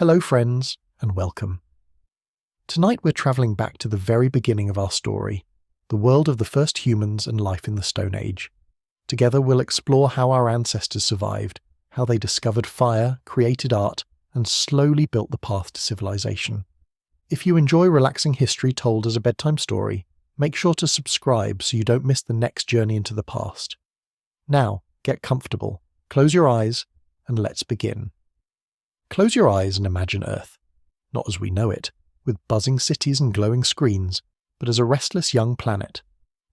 Hello friends, and welcome. Tonight we're travelling back to the very beginning of our story, the world of the first humans and life in the Stone Age. Together we'll explore how our ancestors survived, how they discovered fire, created art, and slowly built the path to civilization. If you enjoy relaxing history told as a bedtime story, make sure to subscribe so you don't miss the next journey into the past. Now, get comfortable, close your eyes, and let's begin. Close your eyes and imagine Earth, not as we know it, with buzzing cities and glowing screens, but as a restless young planet.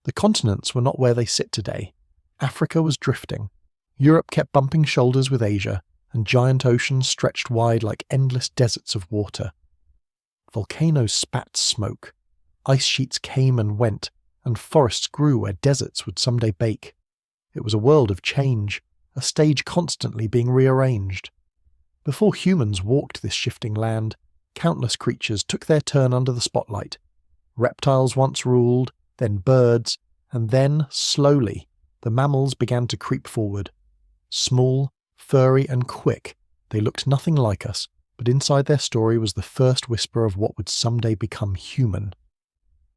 The continents were not where they sit today. Africa was drifting. Europe kept bumping shoulders with Asia, and giant oceans stretched wide like endless deserts of water. Volcanoes spat smoke. Ice sheets came and went, and forests grew where deserts would someday bake. It was a world of change, a stage constantly being rearranged. Before humans walked this shifting land, countless creatures took their turn under the spotlight. Reptiles once ruled, then birds, and then, slowly, the mammals began to creep forward. Small, furry, and quick, they looked nothing like us, but inside their story was the first whisper of what would someday become human.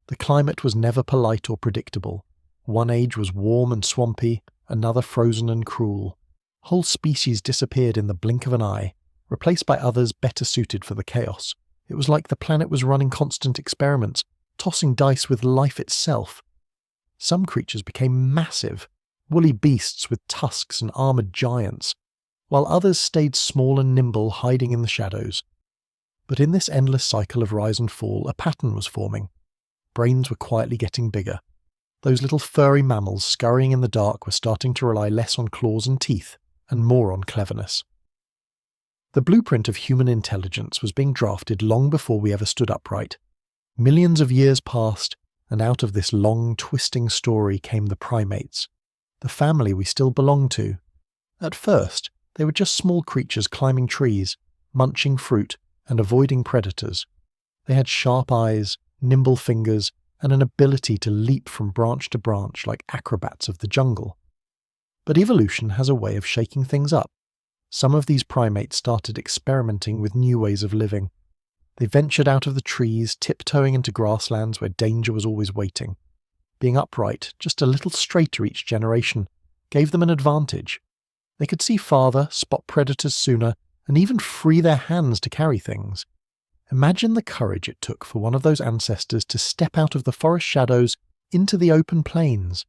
The climate was never polite or predictable. One age was warm and swampy, another frozen and cruel. Whole species disappeared in the blink of an eye, replaced by others better suited for the chaos. It was like the planet was running constant experiments, tossing dice with life itself. Some creatures became massive, woolly beasts with tusks and armoured giants, while others stayed small and nimble, hiding in the shadows. But in this endless cycle of rise and fall, a pattern was forming. Brains were quietly getting bigger. Those little furry mammals scurrying in the dark were starting to rely less on claws and teeth, and more on cleverness. The blueprint of human intelligence was being drafted long before we ever stood upright. Millions of years passed, and out of this long, twisting story came the primates, the family we still belong to. At first, they were just small creatures climbing trees, munching fruit, and avoiding predators. They had sharp eyes, nimble fingers, and an ability to leap from branch to branch like acrobats of the jungle. But evolution has a way of shaking things up. Some of these primates started experimenting with new ways of living. They ventured out of the trees, tiptoeing into grasslands where danger was always waiting. Being upright, just a little straighter each generation, gave them an advantage. They could see farther, spot predators sooner, and even free their hands to carry things. Imagine the courage it took for one of those ancestors to step out of the forest shadows into the open plains.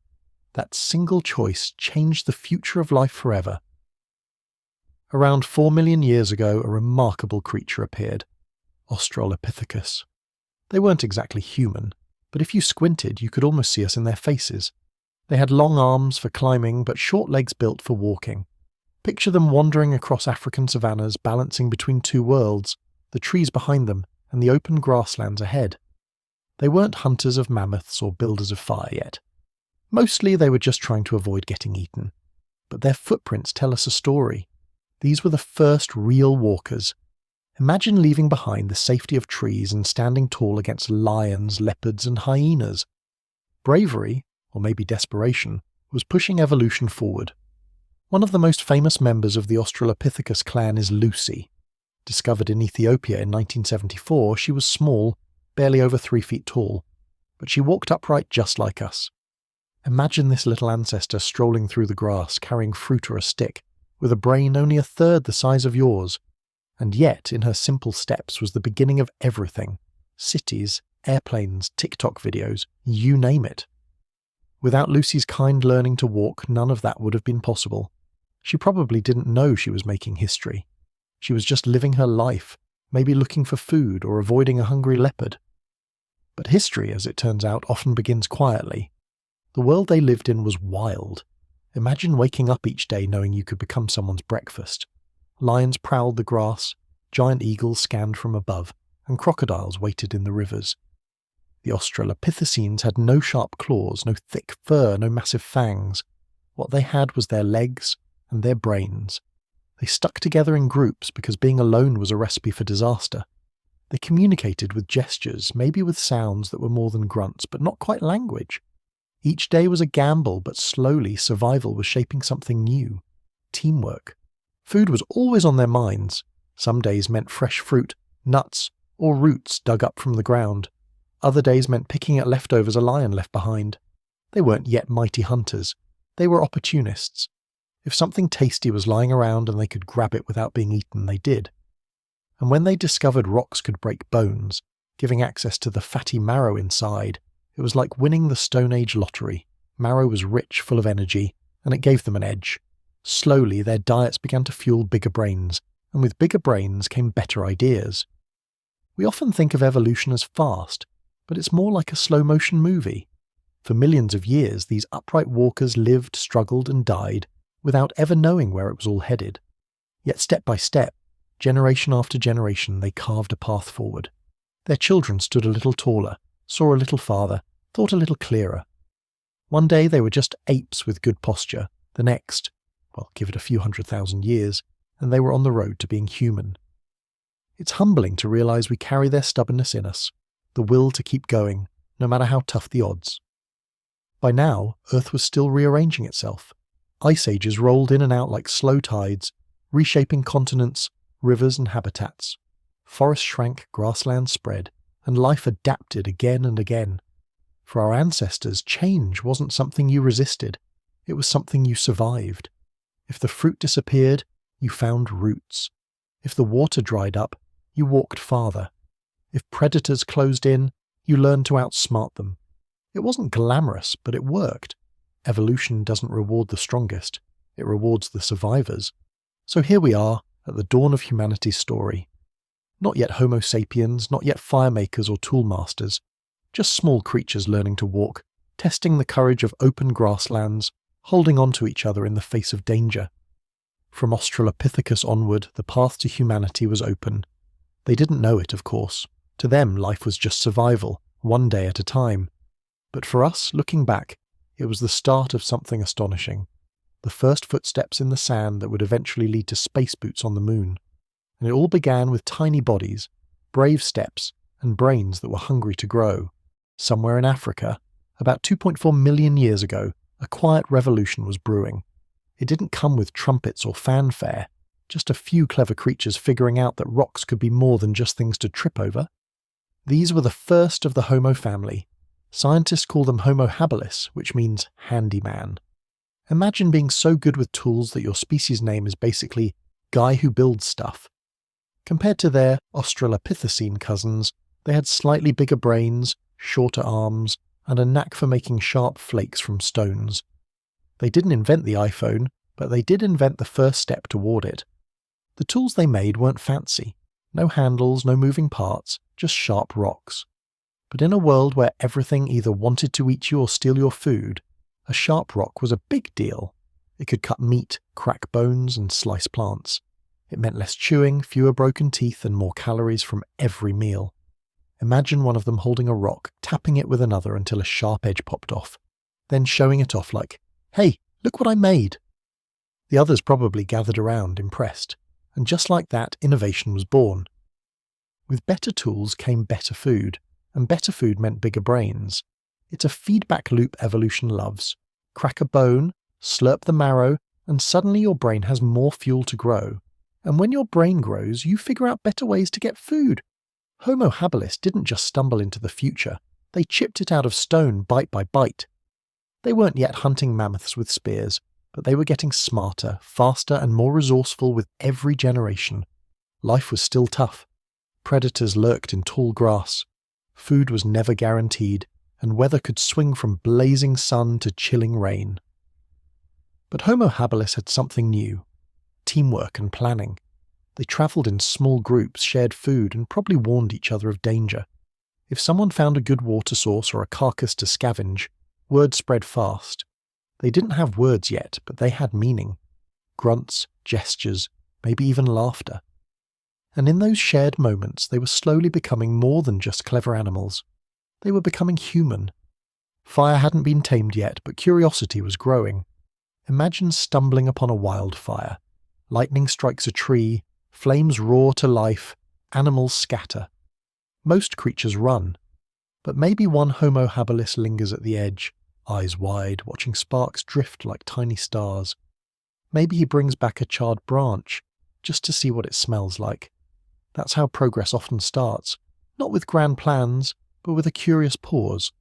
That single choice changed the future of life forever. Around 4 million years ago, a remarkable creature appeared, Australopithecus. They weren't exactly human, but if you squinted, you could almost see us in their faces. They had long arms for climbing, but short legs built for walking. Picture them wandering across African savannas, balancing between two worlds, the trees behind them and the open grasslands ahead. They weren't hunters of mammoths or builders of fire yet. Mostly they were just trying to avoid getting eaten. But their footprints tell us a story. These were the first real walkers. Imagine leaving behind the safety of trees and standing tall against lions, leopards, and hyenas. Bravery, or maybe desperation, was pushing evolution forward. One of the most famous members of the Australopithecus clan is Lucy. Discovered in Ethiopia in 1974, she was small, barely over 3 feet tall, but she walked upright just like us. Imagine this little ancestor strolling through the grass, carrying fruit or a stick, with a brain only a third the size of yours. And yet, in her simple steps was the beginning of everything. Cities, airplanes, TikTok videos, you name it. Without Lucy's kind learning to walk, none of that would have been possible. She probably didn't know she was making history. She was just living her life, maybe looking for food or avoiding a hungry leopard. But history, as it turns out, often begins quietly. The world they lived in was wild. Imagine waking up each day knowing you could become someone's breakfast. Lions prowled the grass, giant eagles scanned from above, and crocodiles waited in the rivers. The Australopithecines had no sharp claws, no thick fur, no massive fangs. What they had was their legs and their brains. They stuck together in groups because being alone was a recipe for disaster. They communicated with gestures, maybe with sounds that were more than grunts, but not quite language. Each day was a gamble, but slowly survival was shaping something new. Teamwork. Food was always on their minds. Some days meant fresh fruit, nuts, or roots dug up from the ground. Other days meant picking at leftovers a lion left behind. They weren't yet mighty hunters. They were opportunists. If something tasty was lying around and they could grab it without being eaten, they did. And when they discovered rocks could break bones, giving access to the fatty marrow inside, it was like winning the Stone Age lottery. Marrow was rich, full of energy, and it gave them an edge. Slowly, their diets began to fuel bigger brains, and with bigger brains came better ideas. We often think of evolution as fast, but it's more like a slow-motion movie. For millions of years, these upright walkers lived, struggled, and died without ever knowing where it was all headed. Yet step by step, generation after generation, they carved a path forward. Their children stood a little taller, saw a little farther, thought a little clearer. One day they were just apes with good posture. The next, well, give it a few 100,000 years, and they were on the road to being human. It's humbling to realize we carry their stubbornness in us, the will to keep going, no matter how tough the odds. By now, Earth was still rearranging itself. Ice ages rolled in and out like slow tides, reshaping continents, rivers and habitats. Forests shrank, grasslands spread, and life adapted again and again. For our ancestors, change wasn't something you resisted, it was something you survived. If the fruit disappeared, you found roots. If the water dried up, you walked farther. If predators closed in, you learned to outsmart them. It wasn't glamorous, but it worked. Evolution doesn't reward the strongest, it rewards the survivors. So here we are, at the dawn of humanity's story. Not yet Homo sapiens, not yet firemakers or toolmasters, just small creatures learning to walk, testing the courage of open grasslands, holding on to each other in the face of danger. From Australopithecus onward, the path to humanity was open. They didn't know it, of course. To them, life was just survival, one day at a time. But for us, looking back, it was the start of something astonishing. The first footsteps in the sand that would eventually lead to space boots on the moon. And it all began with tiny bodies, brave steps, and brains that were hungry to grow. Somewhere in Africa, about 2.4 million years ago, a quiet revolution was brewing. It didn't come with trumpets or fanfare, just a few clever creatures figuring out that rocks could be more than just things to trip over. These were the first of the Homo family. Scientists call them Homo habilis, which means handyman. Imagine being so good with tools that your species name is basically guy who builds stuff. Compared to their Australopithecine cousins, they had slightly bigger brains, shorter arms, and a knack for making sharp flakes from stones. They didn't invent the iPhone, but they did invent the first step toward it. The tools they made weren't fancy. No handles, no moving parts, just sharp rocks. But in a world where everything either wanted to eat you or steal your food, a sharp rock was a big deal. It could cut meat, crack bones, and slice plants. It meant less chewing, fewer broken teeth, and more calories from every meal. Imagine one of them holding a rock, tapping it with another until a sharp edge popped off, then showing it off like, "Hey, look what I made!" The others probably gathered around, impressed, and just like that, innovation was born. With better tools came better food, and better food meant bigger brains. It's a feedback loop evolution loves. Crack a bone, slurp the marrow, and suddenly your brain has more fuel to grow. And when your brain grows, you figure out better ways to get food. Homo habilis didn't just stumble into the future, they chipped it out of stone bite by bite. They weren't yet hunting mammoths with spears, but they were getting smarter, faster, and more resourceful with every generation. Life was still tough. Predators lurked in tall grass. Food was never guaranteed, and weather could swing from blazing sun to chilling rain. But Homo habilis had something new: teamwork and planning. They travelled in small groups, shared food, and probably warned each other of danger. If someone found a good water source or a carcass to scavenge, word spread fast. They didn't have words yet, but they had meaning. Grunts, gestures, maybe even laughter. And in those shared moments, they were slowly becoming more than just clever animals. They were becoming human. Fire hadn't been tamed yet, but curiosity was growing. Imagine stumbling upon a wildfire. Lightning strikes a tree, flames roar to life, animals scatter. Most creatures run. But maybe one Homo habilis lingers at the edge, eyes wide, watching sparks drift like tiny stars. Maybe he brings back a charred branch, just to see what it smells like. That's how progress often starts, not with grand plans, but with a curious pause.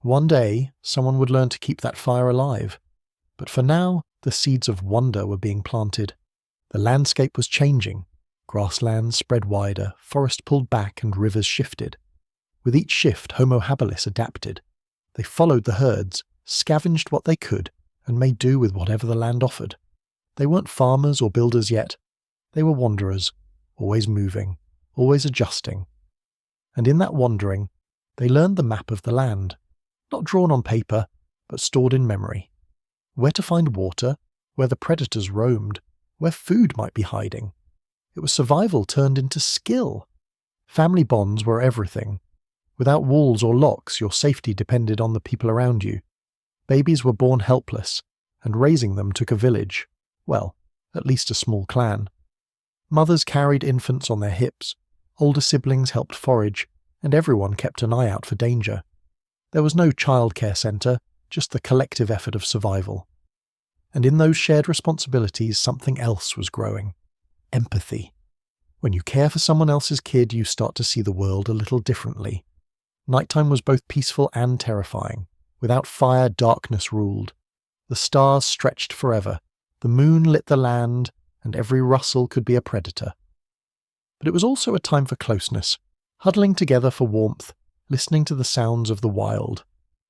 One day, someone would learn to keep that fire alive. But for now, the seeds of wonder were being planted. The landscape was changing. Grasslands spread wider, forest pulled back, and rivers shifted. With each shift, Homo habilis adapted. They followed the herds, scavenged what they could, and made do with whatever the land offered. They weren't farmers or builders yet. They were wanderers, always moving, always adjusting. And in that wandering, they learned the map of the land, not drawn on paper, but stored in memory. Where to find water, where the predators roamed, where food might be hiding. It was survival turned into skill. Family bonds were everything. Without walls or locks, your safety depended on the people around you. Babies were born helpless, and raising them took a village. Well, at least a small clan. Mothers carried infants on their hips, older siblings helped forage, and everyone kept an eye out for danger. There was no childcare centre, just the collective effort of survival. And in those shared responsibilities, something else was growing. Empathy. When you care for someone else's kid, you start to see the world a little differently. Nighttime was both peaceful and terrifying. Without fire, darkness ruled. The stars stretched forever. The moon lit the land, and every rustle could be a predator. But it was also a time for closeness, huddling together for warmth, listening to the sounds of the wild.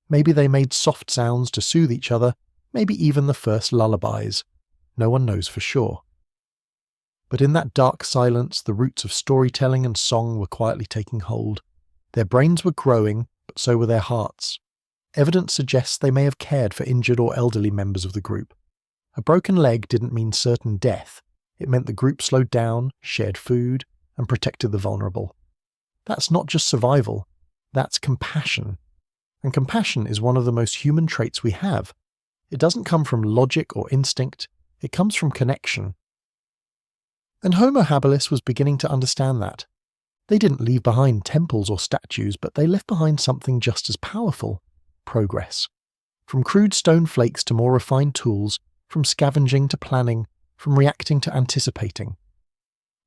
Maybe they made soft sounds to soothe each other, maybe even the first lullabies. No one knows for sure. But in that dark silence, the roots of storytelling and song were quietly taking hold. Their brains were growing, but so were their hearts. Evidence suggests they may have cared for injured or elderly members of the group. A broken leg didn't mean certain death. It meant the group slowed down, shared food, and protected the vulnerable. That's not just survival, that's compassion. And compassion is one of the most human traits we have. It doesn't come from logic or instinct, it comes from connection. And Homo habilis was beginning to understand that. They didn't leave behind temples or statues, but they left behind something just as powerful: progress. From crude stone flakes to more refined tools, from scavenging to planning, from reacting to anticipating.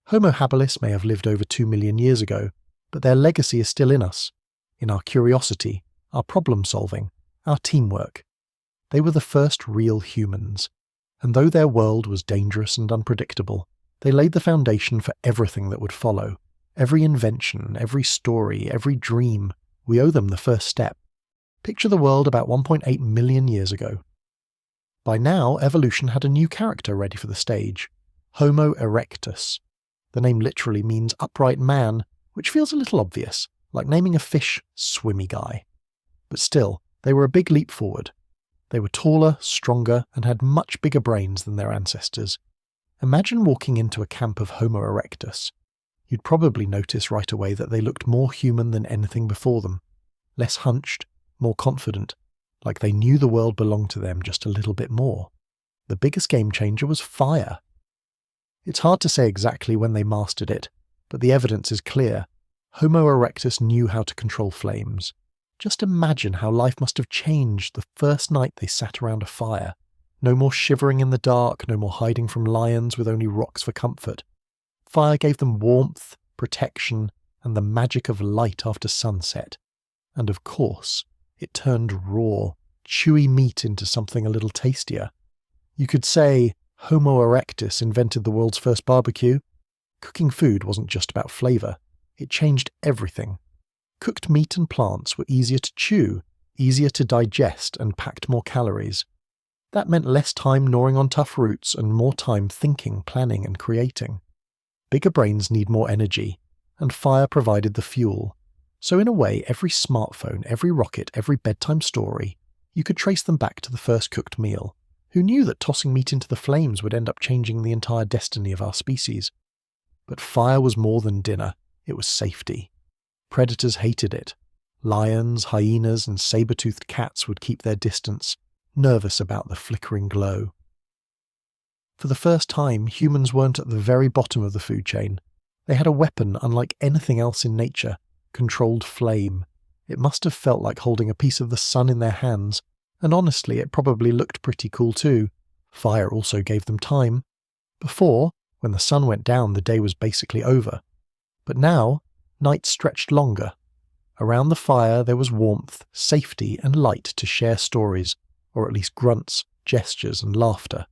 Homo habilis may have lived over 2 million years ago, but their legacy is still in us, in our curiosity, our problem-solving, our teamwork. They were the first real humans, and though their world was dangerous and unpredictable, they laid the foundation for everything that would follow. Every invention, every story, every dream, we owe them the first step. Picture the world about 1.8 million years ago. By now, evolution had a new character ready for the stage: Homo erectus. The name literally means upright man, which feels a little obvious, like naming a fish Swimmy Guy. But still, they were a big leap forward. They were taller, stronger, and had much bigger brains than their ancestors. Imagine walking into a camp of Homo erectus. You'd probably notice right away that they looked more human than anything before them. Less hunched, more confident, like they knew the world belonged to them just a little bit more. The biggest game changer was fire. It's hard to say exactly when they mastered it, but the evidence is clear. Homo erectus knew how to control flames. Just imagine how life must have changed the first night they sat around a fire. No more shivering in the dark, no more hiding from lions with only rocks for comfort. Fire gave them warmth, protection, and the magic of light after sunset. And of course, it turned raw, chewy meat into something a little tastier. You could say Homo erectus invented the world's first barbecue. Cooking food wasn't just about flavour, it changed everything. Cooked meat and plants were easier to chew, easier to digest, and packed more calories. That meant less time gnawing on tough roots and more time thinking, planning, and creating. Bigger brains need more energy, and fire provided the fuel. So in a way, every smartphone, every rocket, every bedtime story, you could trace them back to the first cooked meal. Who knew that tossing meat into the flames would end up changing the entire destiny of our species? But fire was more than dinner, it was safety. Predators hated it. Lions, hyenas, and saber-toothed cats would keep their distance, nervous about the flickering glow. For the first time, humans weren't at the very bottom of the food chain. They had a weapon unlike anything else in nature: controlled flame. It must have felt like holding a piece of the sun in their hands, and honestly, it probably looked pretty cool too. Fire also gave them time. Before, when the sun went down, the day was basically over. But now, nights stretched longer. Around the fire there was warmth, safety, and light to share stories, or at least grunts, gestures, and laughter.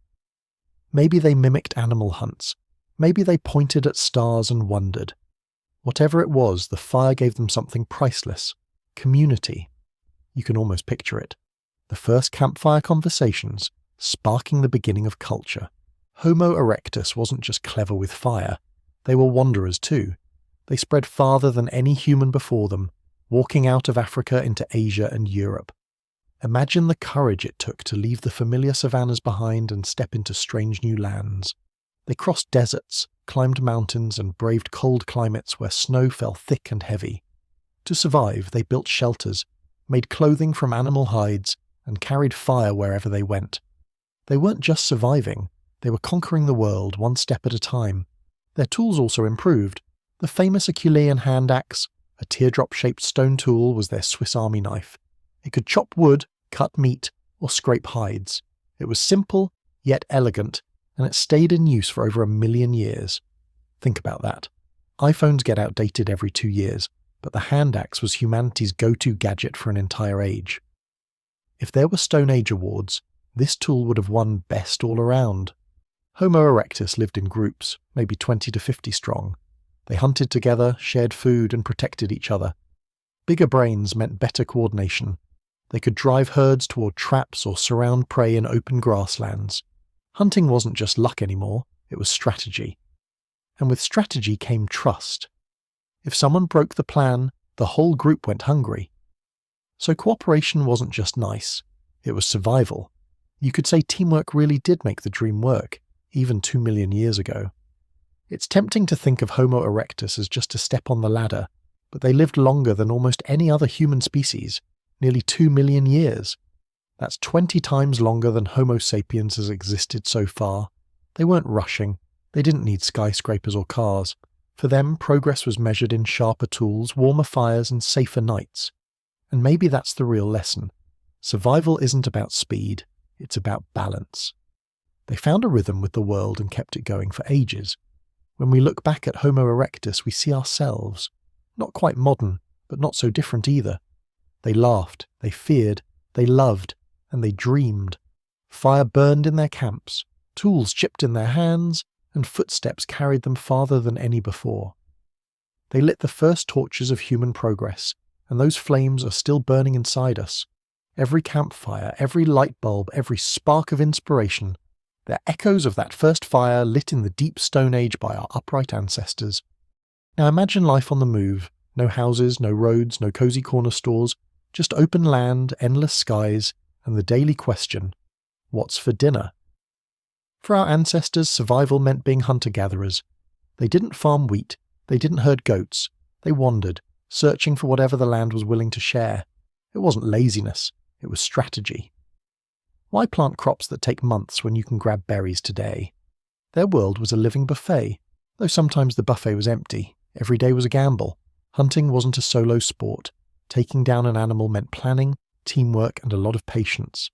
Maybe they mimicked animal hunts. Maybe they pointed at stars and wondered. Whatever it was, the fire gave them something priceless. Community. You can almost picture it. The first campfire conversations, sparking the beginning of culture. Homo erectus wasn't just clever with fire. They were wanderers too. They spread farther than any human before them, walking out of Africa into Asia and Europe. Imagine the courage it took to leave the familiar savannas behind and step into strange new lands. They crossed deserts, climbed mountains, and braved cold climates where snow fell thick and heavy. To survive, they built shelters, made clothing from animal hides, and carried fire wherever they went. They weren't just surviving, they were conquering the world one step at a time. Their tools also improved. The famous Acheulean hand axe, a teardrop-shaped stone tool, was their Swiss Army knife. It could chop wood, cut meat, or scrape hides. It was simple, yet elegant, and it stayed in use for over 1 million years. Think about that. iPhones get outdated every 2 years, but the hand axe was humanity's go-to gadget for an entire age. If there were Stone Age awards, this tool would have won Best All Around. Homo erectus lived in groups, maybe 20 to 50 strong. They hunted together, shared food, and protected each other. Bigger brains meant better coordination. They could drive herds toward traps or surround prey in open grasslands. Hunting wasn't just luck anymore, it was strategy. And with strategy came trust. If someone broke the plan, the whole group went hungry. So cooperation wasn't just nice, it was survival. You could say teamwork really did make the dream work, even 2 million years ago. It's tempting to think of Homo erectus as just a step on the ladder, but they lived longer than almost any other human species, nearly 2 million years. That's 20 times longer than Homo sapiens has existed so far. They weren't rushing. They didn't need skyscrapers or cars. For them, progress was measured in sharper tools, warmer fires, and safer nights. And maybe that's the real lesson. Survival isn't about speed, it's about balance. They found a rhythm with the world and kept it going for ages. When we look back at Homo erectus, we see ourselves. Not quite modern, but not so different either. They laughed, they feared, they loved, and they dreamed. Fire burned in their camps, tools chipped in their hands, and footsteps carried them farther than any before. They lit the first torches of human progress, and those flames are still burning inside us. Every campfire, every light bulb, every spark of inspiration, they're echoes of that first fire lit in the deep Stone Age by our upright ancestors. Now imagine life on the move. No houses, no roads, no cozy corner stores, just open land, endless skies, and the daily question, what's for dinner? For our ancestors, survival meant being hunter-gatherers. They didn't farm wheat, they didn't herd goats, they wandered, searching for whatever the land was willing to share. It wasn't laziness, it was strategy. Why plant crops that take months when you can grab berries today? Their world was a living buffet, though sometimes the buffet was empty. Every day was a gamble. Hunting wasn't a solo sport. Taking down an animal meant planning, teamwork, and a lot of patience.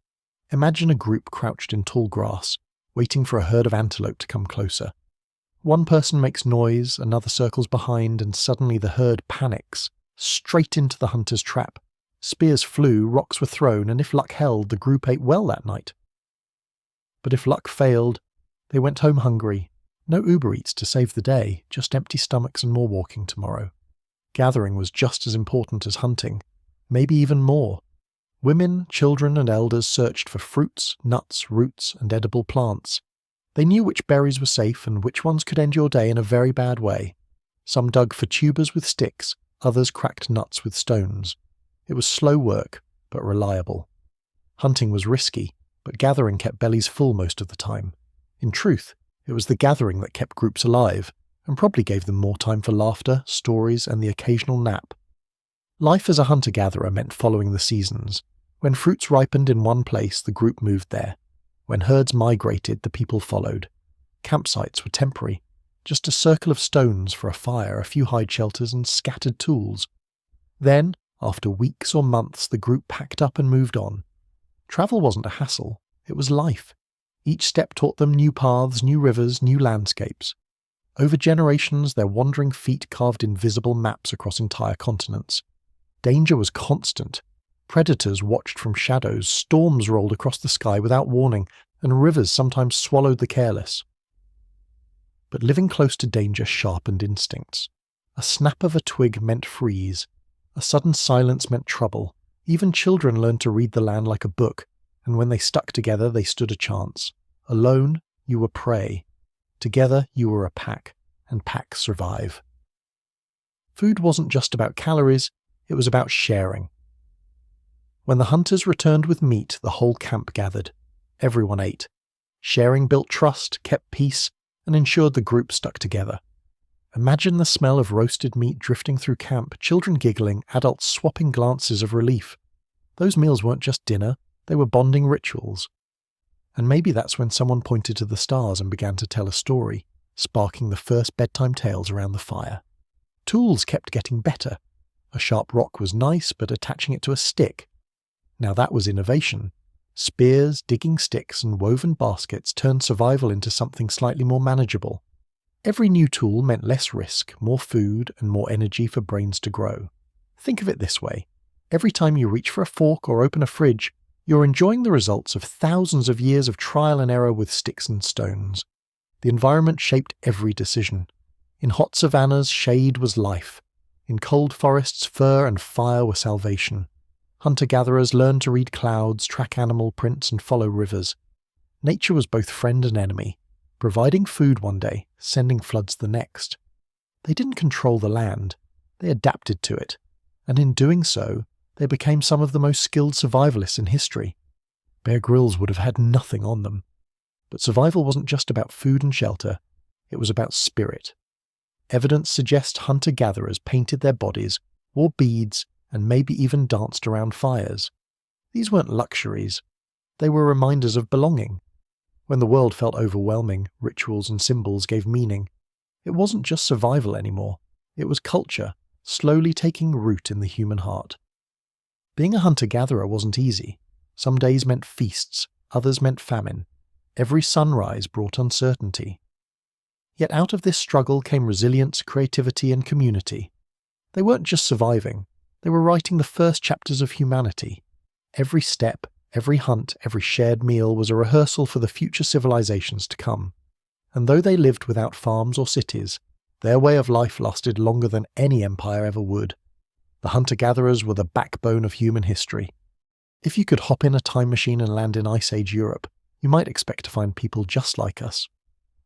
Imagine a group crouched in tall grass, waiting for a herd of antelope to come closer. One person makes noise, another circles behind, and suddenly the herd panics, straight into the hunter's trap. Spears flew, rocks were thrown, and if luck held, the group ate well that night. But if luck failed, they went home hungry. No Uber Eats to save the day, just empty stomachs and more walking tomorrow. Gathering was just as important as hunting, maybe even more. Women, children, and elders searched for fruits, nuts, roots, and edible plants. They knew which berries were safe and which ones could end your day in a very bad way. Some dug for tubers with sticks, others cracked nuts with stones. It was slow work, but reliable. Hunting was risky, but gathering kept bellies full most of the time. In truth, it was the gathering that kept groups alive, and probably gave them more time for laughter, stories, and the occasional nap. Life as a hunter-gatherer meant following the seasons. When fruits ripened in one place, the group moved there. When herds migrated, the people followed. Campsites were temporary, just a circle of stones for a fire, a few hide shelters, and scattered tools. Then, after weeks or months, the group packed up and moved on. Travel wasn't a hassle, it was life. Each step taught them new paths, new rivers, new landscapes. Over generations, their wandering feet carved invisible maps across entire continents. Danger was constant. Predators watched from shadows, storms rolled across the sky without warning, and rivers sometimes swallowed the careless. But living close to danger sharpened instincts. A snap of a twig meant freeze. A sudden silence meant trouble. Even children learned to read the land like a book, and when they stuck together, they stood a chance. Alone, you were prey. Together, you were a pack, and packs survive. Food wasn't just about calories, it was about sharing. When the hunters returned with meat, the whole camp gathered. Everyone ate. Sharing built trust, kept peace, and ensured the group stuck together. Imagine the smell of roasted meat drifting through camp, children giggling, adults swapping glances of relief. Those meals weren't just dinner, they were bonding rituals. And maybe that's when someone pointed to the stars and began to tell a story, sparking the first bedtime tales around the fire. Tools kept getting better. A sharp rock was nice, but attaching it to a stick. Now that was innovation. Spears, digging sticks, and woven baskets turned survival into something slightly more manageable. Every new tool meant less risk, more food, and more energy for brains to grow. Think of it this way. Every time you reach for a fork or open a fridge, you're enjoying the results of thousands of years of trial and error with sticks and stones. The environment shaped every decision. In hot savannas, shade was life. In cold forests, fur and fire were salvation. Hunter-gatherers learned to read clouds, track animal prints, and follow rivers. Nature was both friend and enemy, providing food one day, sending floods the next. They didn't control the land, they adapted to it, and in doing so, they became some of the most skilled survivalists in history. Bear Grylls would have had nothing on them. But survival wasn't just about food and shelter, it was about spirit. Evidence suggests hunter-gatherers painted their bodies, wore beads, and maybe even danced around fires. These weren't luxuries, they were reminders of belonging. When the world felt overwhelming, rituals and symbols gave meaning. It wasn't just survival anymore, it was culture, slowly taking root in the human heart. Being a hunter-gatherer wasn't easy. Some days meant feasts, others meant famine. Every sunrise brought uncertainty. Yet out of this struggle came resilience, creativity, and community. They weren't just surviving, they were writing the first chapters of humanity. Every step, every hunt, every shared meal was a rehearsal for the future civilizations to come. And though they lived without farms or cities, their way of life lasted longer than any empire ever would. The hunter-gatherers were the backbone of human history. If you could hop in a time machine and land in Ice Age Europe, you might expect to find people just like us.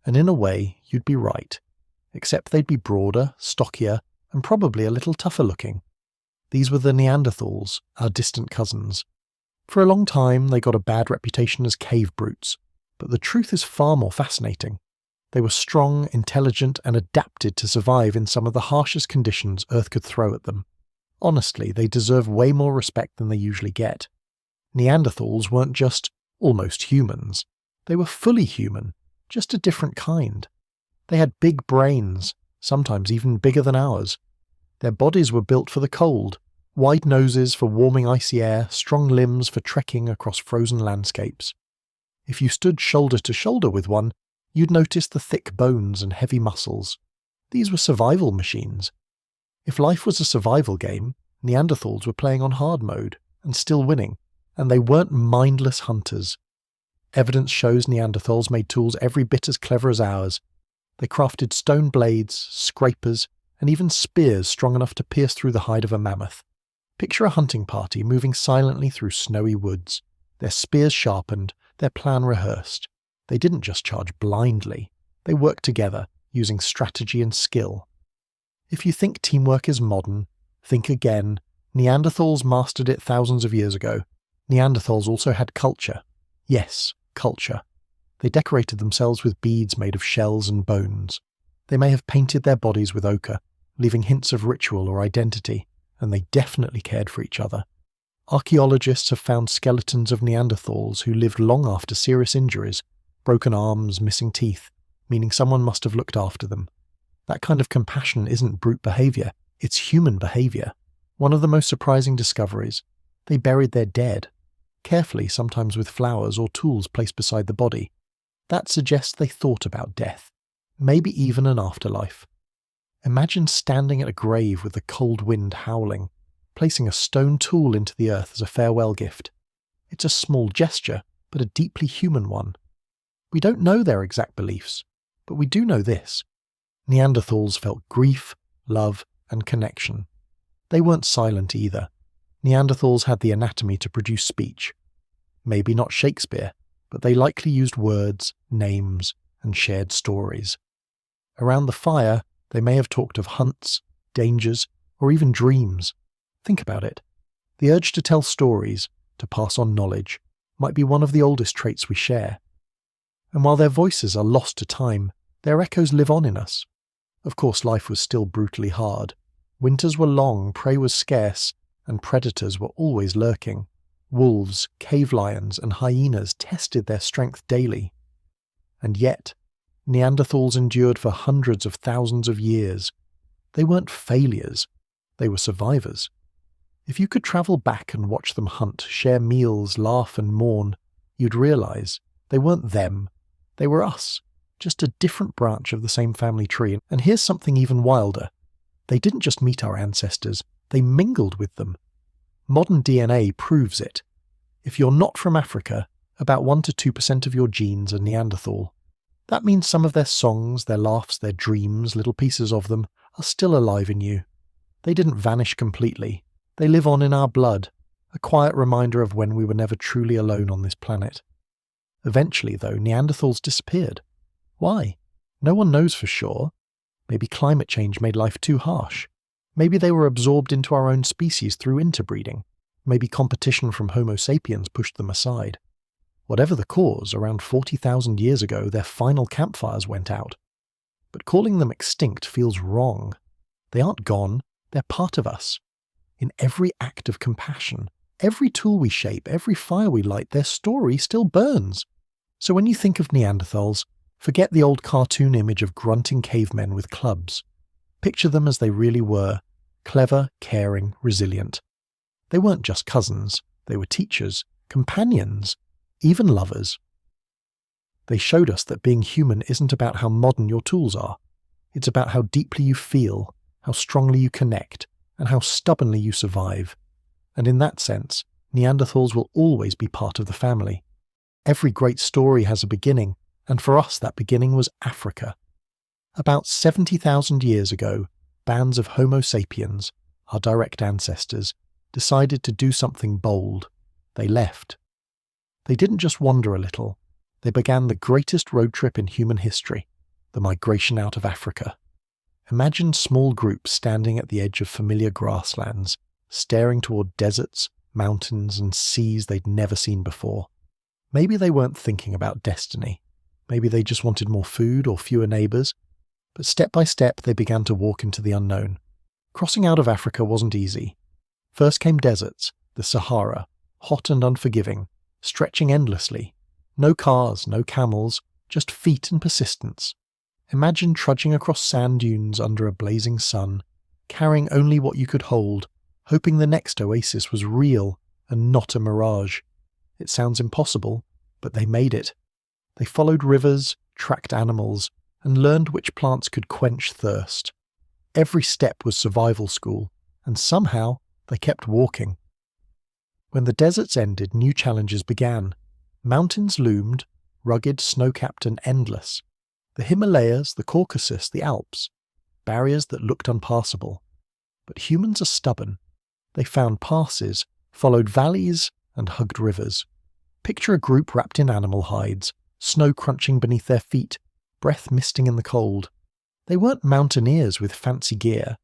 And in a way, you'd be right. Except they'd be broader, stockier, and probably a little tougher looking. These were the Neanderthals, our distant cousins. For a long time, they got a bad reputation as cave brutes, but the truth is far more fascinating. They were strong, intelligent, and adapted to survive in some of the harshest conditions Earth could throw at them. Honestly, they deserve way more respect than they usually get. Neanderthals weren't just almost humans. They were fully human, just a different kind. They had big brains, sometimes even bigger than ours. Their bodies were built for the cold, wide noses for warming icy air, strong limbs for trekking across frozen landscapes. If you stood shoulder to shoulder with one, you'd notice the thick bones and heavy muscles. These were survival machines. If life was a survival game, Neanderthals were playing on hard mode, and still winning, and they weren't mindless hunters. Evidence shows Neanderthals made tools every bit as clever as ours. They crafted stone blades, scrapers, and even spears strong enough to pierce through the hide of a mammoth. Picture a hunting party moving silently through snowy woods, their spears sharpened, their plan rehearsed. They didn't just charge blindly, they worked together, using strategy and skill. If you think teamwork is modern, think again. Neanderthals mastered it thousands of years ago. Neanderthals also had culture. Yes, culture. They decorated themselves with beads made of shells and bones. They may have painted their bodies with ochre, leaving hints of ritual or identity, and they definitely cared for each other. Archaeologists have found skeletons of Neanderthals who lived long after serious injuries, broken arms, missing teeth, meaning someone must have looked after them. That kind of compassion isn't brute behaviour, it's human behaviour. One of the most surprising discoveries, they buried their dead, carefully, sometimes with flowers or tools placed beside the body. That suggests they thought about death. maybe even an afterlife. Imagine standing at a grave with the cold wind howling, placing a stone tool into the earth as a farewell gift. It's a small gesture, but a deeply human one. We don't know their exact beliefs, but we do know this. Neanderthals felt grief, love, and connection. They weren't silent either. Neanderthals had the anatomy to produce speech. Maybe not Shakespeare, but they likely used words, names, and shared stories. Around the fire, they may have talked of hunts, dangers, or even dreams. Think about it. The urge to tell stories, to pass on knowledge, might be one of the oldest traits we share. And while their voices are lost to time, their echoes live on in us. Of course, life was still brutally hard. Winters were long, prey was scarce, and predators were always lurking. Wolves, cave lions, and hyenas tested their strength daily. And yet, Neanderthals endured for hundreds of thousands of years. They weren't failures, they were survivors. If you could travel back and watch them hunt, share meals, laugh and mourn, you'd realize they weren't them, they were us, just a different branch of the same family tree. And here's something even wilder. They didn't just meet our ancestors, they mingled with them. Modern DNA proves it. If you're not from Africa, about 1 to 2% of your genes are Neanderthal. That means some of their songs, their laughs, their dreams, little pieces of them, are still alive in you. They didn't vanish completely. They live on in our blood, a quiet reminder of when we were never truly alone on this planet. Eventually, though, Neanderthals disappeared. Why? No one knows for sure. Maybe climate change made life too harsh. Maybe they were absorbed into our own species through interbreeding. Maybe competition from Homo sapiens pushed them aside. Whatever the cause, around 40,000 years ago their final campfires went out. But calling them extinct feels wrong. They aren't gone, they're part of us. In every act of compassion, every tool we shape, every fire we light, their story still burns. So when you think of Neanderthals, forget the old cartoon image of grunting cavemen with clubs. Picture them as they really were, clever, caring, resilient. They weren't just cousins, they were teachers, companions, even lovers. They showed us that being human isn't about how modern your tools are. It's about how deeply you feel, how strongly you connect, and how stubbornly you survive. And in that sense, Neanderthals will always be part of the family. Every great story has a beginning, and for us that beginning was Africa. About 70,000 years ago, bands of Homo sapiens, our direct ancestors, decided to do something bold. They left. They didn't just wander a little. They began the greatest road trip in human history, the migration out of Africa. Imagine small groups standing at the edge of familiar grasslands, staring toward deserts, mountains, and seas they'd never seen before. Maybe they weren't thinking about destiny. Maybe they just wanted more food or fewer neighbours. But step by step they began to walk into the unknown. Crossing out of Africa wasn't easy. First came deserts, the Sahara, hot and unforgiving, stretching endlessly. No cars, no camels, just feet and persistence. Imagine trudging across sand dunes under a blazing sun, carrying only what you could hold, hoping the next oasis was real and not a mirage. It sounds impossible, but they made it. They followed rivers, tracked animals, and learned which plants could quench thirst. Every step was survival school, and somehow they kept walking. When the deserts ended, new challenges began. Mountains loomed, rugged, snow-capped and endless. The Himalayas, the Caucasus, the Alps. Barriers that looked unpassable. But humans are stubborn. They found passes, followed valleys, and hugged rivers. Picture a group wrapped in animal hides, snow crunching beneath their feet, breath misting in the cold. They weren't mountaineers with fancy gear.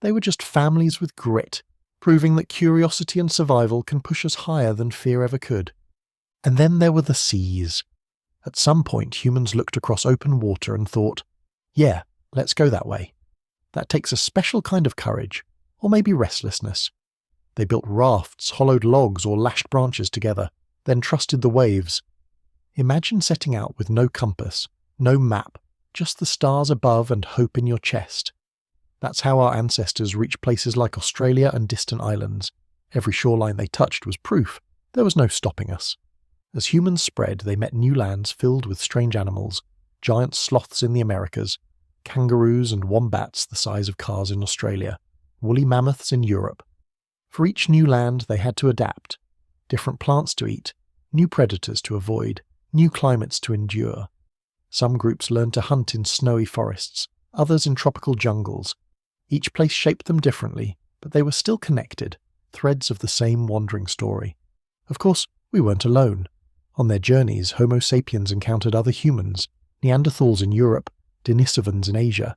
They were just families with grit, proving that curiosity and survival can push us higher than fear ever could. And then there were the seas. At some point, humans looked across open water and thought, yeah, let's go that way. That takes a special kind of courage, or maybe restlessness. They built rafts, hollowed logs, or lashed branches together, then trusted the waves. Imagine setting out with no compass, no map, just the stars above and hope in your chest. That's how our ancestors reached places like Australia and distant islands. Every shoreline they touched was proof. There was no stopping us. As humans spread, they met new lands filled with strange animals, giant sloths in the Americas, kangaroos and wombats the size of cars in Australia, woolly mammoths in Europe. For each new land they had to adapt, different plants to eat, new predators to avoid, new climates to endure. Some groups learned to hunt in snowy forests, others in tropical jungles. Each place shaped them differently, but they were still connected, threads of the same wandering story. Of course, we weren't alone. On their journeys, Homo sapiens encountered other humans, Neanderthals in Europe, Denisovans in Asia.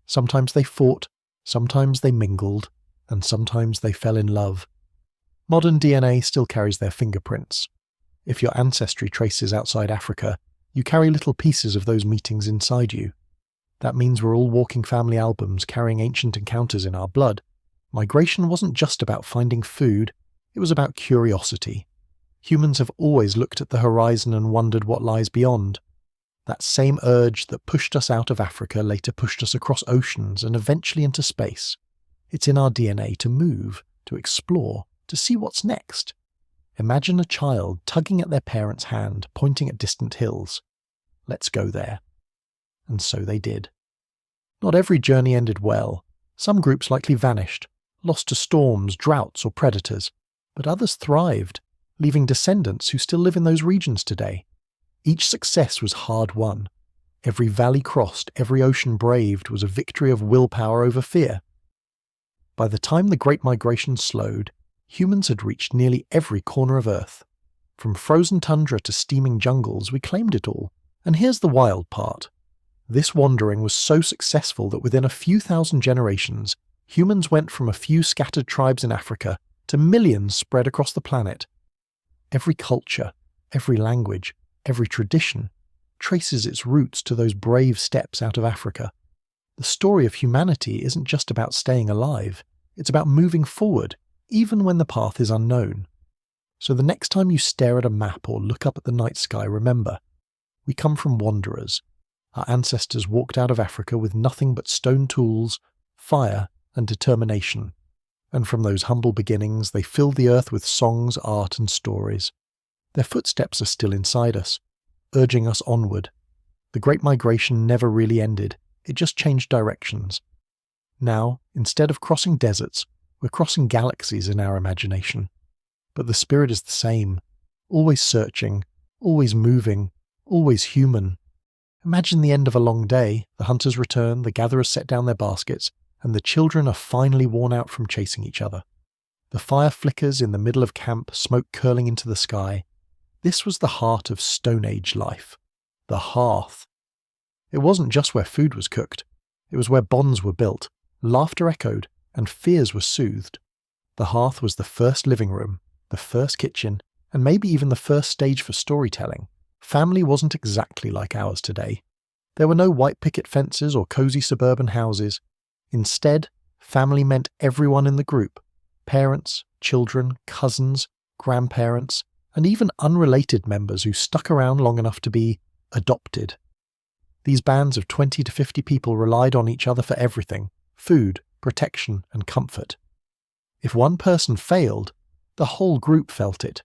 Sometimes they fought, sometimes they mingled, and sometimes they fell in love. Modern DNA still carries their fingerprints. If your ancestry traces outside Africa, you carry little pieces of those meetings inside you. That means we're all walking family albums carrying ancient encounters in our blood. Migration wasn't just about finding food, it was about curiosity. Humans have always looked at the horizon and wondered what lies beyond. That same urge that pushed us out of Africa later pushed us across oceans and eventually into space. It's in our DNA to move, to explore, to see what's next. Imagine a child tugging at their parent's hand, pointing at distant hills. Let's go there. And so they did. Not every journey ended well. Some groups likely vanished, lost to storms, droughts, or predators, but others thrived, leaving descendants who still live in those regions today. Each success was hard won. Every valley crossed, every ocean braved was a victory of willpower over fear. By the time the Great Migration slowed, humans had reached nearly every corner of Earth. From frozen tundra to steaming jungles, we claimed it all. And here's the wild part. This wandering was so successful that within a few thousand generations, humans went from a few scattered tribes in Africa to millions spread across the planet. Every culture, every language, every tradition traces its roots to those brave steps out of Africa. The story of humanity isn't just about staying alive, it's about moving forward, even when the path is unknown. So the next time you stare at a map or look up at the night sky, remember, we come from wanderers. Our ancestors walked out of Africa with nothing but stone tools, fire, and determination. And from those humble beginnings, they filled the earth with songs, art, and stories. Their footsteps are still inside us, urging us onward. The Great Migration never really ended, it just changed directions. Now, instead of crossing deserts, we're crossing galaxies in our imagination. But the spirit is the same, always searching, always moving, always human. Imagine the end of a long day, the hunters return, the gatherers set down their baskets, and the children are finally worn out from chasing each other. The fire flickers in the middle of camp, smoke curling into the sky. This was the heart of Stone Age life. The hearth. It wasn't just where food was cooked. It was where bonds were built, laughter echoed, and fears were soothed. The hearth was the first living room, the first kitchen, and maybe even the first stage for storytelling. Family wasn't exactly like ours today. There were no white picket fences or cozy suburban houses. Instead, family meant everyone in the group. Parents, children, cousins, grandparents, and even unrelated members who stuck around long enough to be adopted. These bands of 20 to 50 people relied on each other for everything: food, protection, and comfort. If one person failed, the whole group felt it.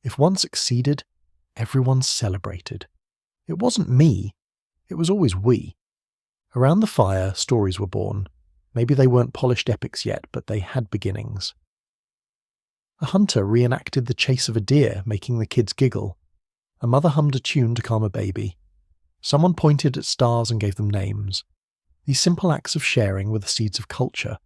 If one succeeded, everyone celebrated. It wasn't me, it was always we. Around the fire, stories were born. Maybe they weren't polished epics yet, but they had beginnings. A hunter reenacted the chase of a deer, making the kids giggle. A mother hummed a tune to calm a baby. Someone pointed at stars and gave them names. These simple acts of sharing were the seeds of culture.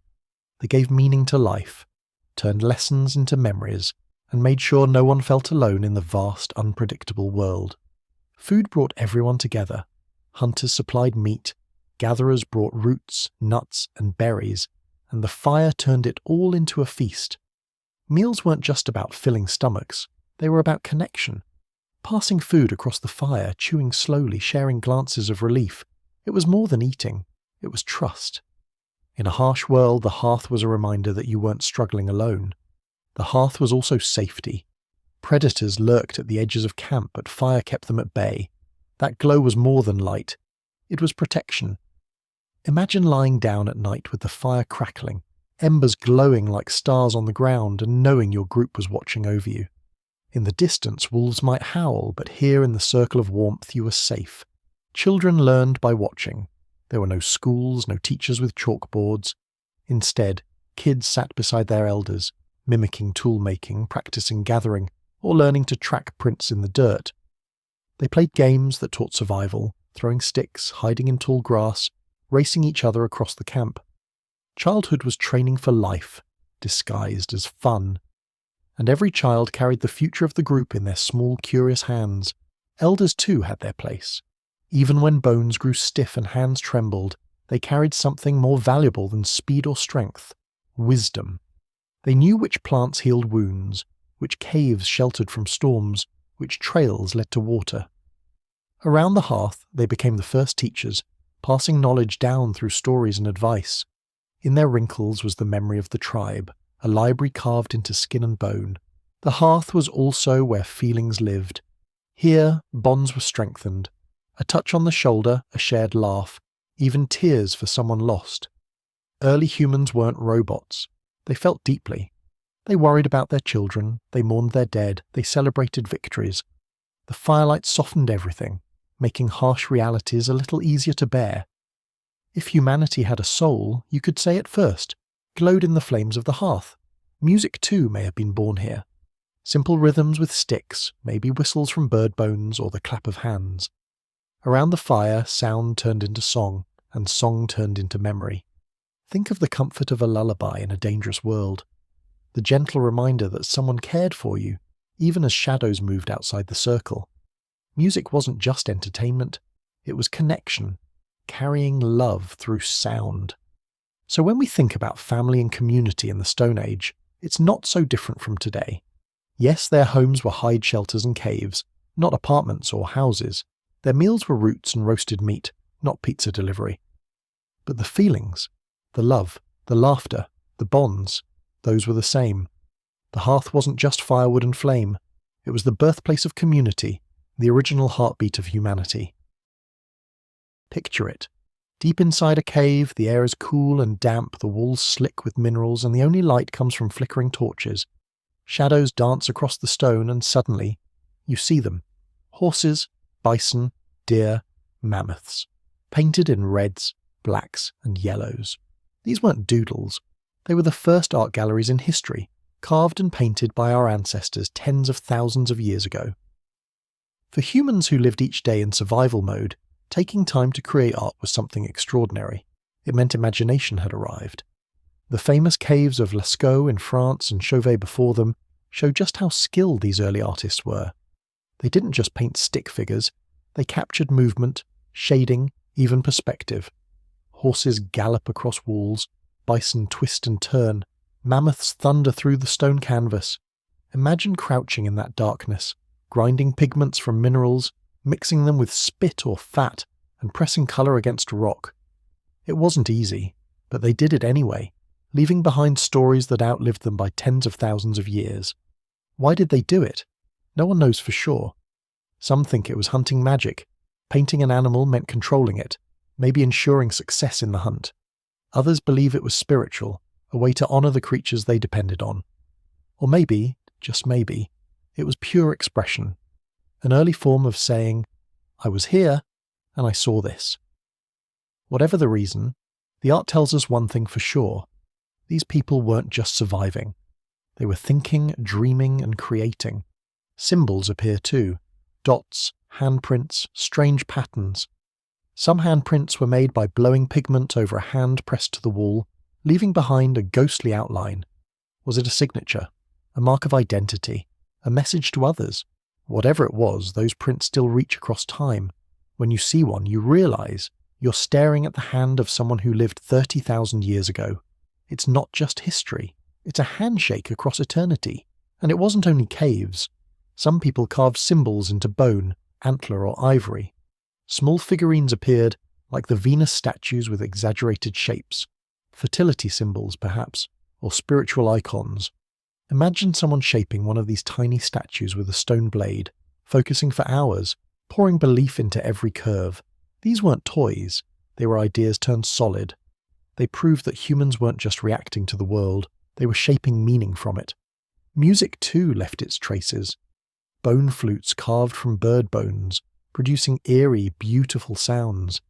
They gave meaning to life, turned lessons into memories, and made sure no one felt alone in the vast, unpredictable world. Food brought everyone together. Hunters supplied meat, gatherers brought roots, nuts, and berries, and the fire turned it all into a feast. Meals weren't just about filling stomachs, they were about connection. Passing food across the fire, chewing slowly, sharing glances of relief. It was more than eating, it was trust. In a harsh world, the hearth was a reminder that you weren't struggling alone. The hearth was also safety. Predators lurked at the edges of camp, but fire kept them at bay. That glow was more than light. It was protection. Imagine lying down at night with the fire crackling, embers glowing like stars on the ground, and knowing your group was watching over you. In the distance, wolves might howl, but here in the circle of warmth you were safe. Children learned by watching. There were no schools, no teachers with chalkboards. Instead, kids sat beside their elders, mimicking tool-making, practicing gathering, or learning to track prints in the dirt. They played games that taught survival, throwing sticks, hiding in tall grass, racing each other across the camp. Childhood was training for life, disguised as fun. And every child carried the future of the group in their small, curious hands. Elders too had their place. Even when bones grew stiff and hands trembled, they carried something more valuable than speed or strength: wisdom. They knew which plants healed wounds, which caves sheltered from storms, which trails led to water. Around the hearth, they became the first teachers, passing knowledge down through stories and advice. In their wrinkles was the memory of the tribe, a library carved into skin and bone. The hearth was also where feelings lived. Here, bonds were strengthened. A touch on the shoulder, a shared laugh, even tears for someone lost. Early humans weren't robots. They felt deeply. They worried about their children, they mourned their dead, they celebrated victories. The firelight softened everything, making harsh realities a little easier to bear. If humanity had a soul, you could say it first, glowed in the flames of the hearth. Music too may have been born here. Simple rhythms with sticks, maybe whistles from bird bones or the clap of hands. Around the fire, sound turned into song, and song turned into memory. Think of the comfort of a lullaby in a dangerous world. The gentle reminder that someone cared for you, even as shadows moved outside the circle. Music wasn't just entertainment, it was connection, carrying love through sound. So when we think about family and community in the Stone Age, it's not so different from today. Yes, their homes were hide shelters and caves, not apartments or houses. Their meals were roots and roasted meat, not pizza delivery. But the feelings, the love, the laughter, the bonds, those were the same. The hearth wasn't just firewood and flame. It was the birthplace of community, the original heartbeat of humanity. Picture it. Deep inside a cave, the air is cool and damp, the walls slick with minerals, and the only light comes from flickering torches. Shadows dance across the stone, and suddenly, you see them. Horses, bison, deer, mammoths. Painted in reds, blacks, and yellows. These weren't doodles. They were the first art galleries in history, carved and painted by our ancestors tens of thousands of years ago. For humans who lived each day in survival mode, taking time to create art was something extraordinary. It meant imagination had arrived. The famous caves of Lascaux in France and Chauvet before them show just how skilled these early artists were. They didn't just paint stick figures, they captured movement, shading, even perspective. Horses gallop across walls, bison twist and turn, mammoths thunder through the stone canvas. Imagine crouching in that darkness, grinding pigments from minerals, mixing them with spit or fat, and pressing colour against rock. It wasn't easy, but they did it anyway, leaving behind stories that outlived them by tens of thousands of years. Why did they do it? No one knows for sure. Some think it was hunting magic. Painting an animal meant controlling it, maybe ensuring success in the hunt. Others believe it was spiritual, a way to honour the creatures they depended on. Or maybe, just maybe, it was pure expression, an early form of saying, I was here, and I saw this. Whatever the reason, the art tells us one thing for sure. These people weren't just surviving. They were thinking, dreaming, and creating. Symbols appear too. Dots, handprints, strange patterns. Some handprints were made by blowing pigment over a hand pressed to the wall, leaving behind a ghostly outline. Was it a signature? A mark of identity? A message to others? Whatever it was, those prints still reach across time. When you see one, you realise you're staring at the hand of someone who lived 30,000 years ago. It's not just history. It's a handshake across eternity. And it wasn't only caves. Some people carved symbols into bone, antler, or ivory. Small figurines appeared, like the Venus statues with exaggerated shapes. Fertility symbols, perhaps, or spiritual icons. Imagine someone shaping one of these tiny statues with a stone blade, focusing for hours, pouring belief into every curve. These weren't toys, they were ideas turned solid. They proved that humans weren't just reacting to the world, they were shaping meaning from it. Music too left its traces. Bone flutes carved from bird bones, producing eerie, beautiful sounds.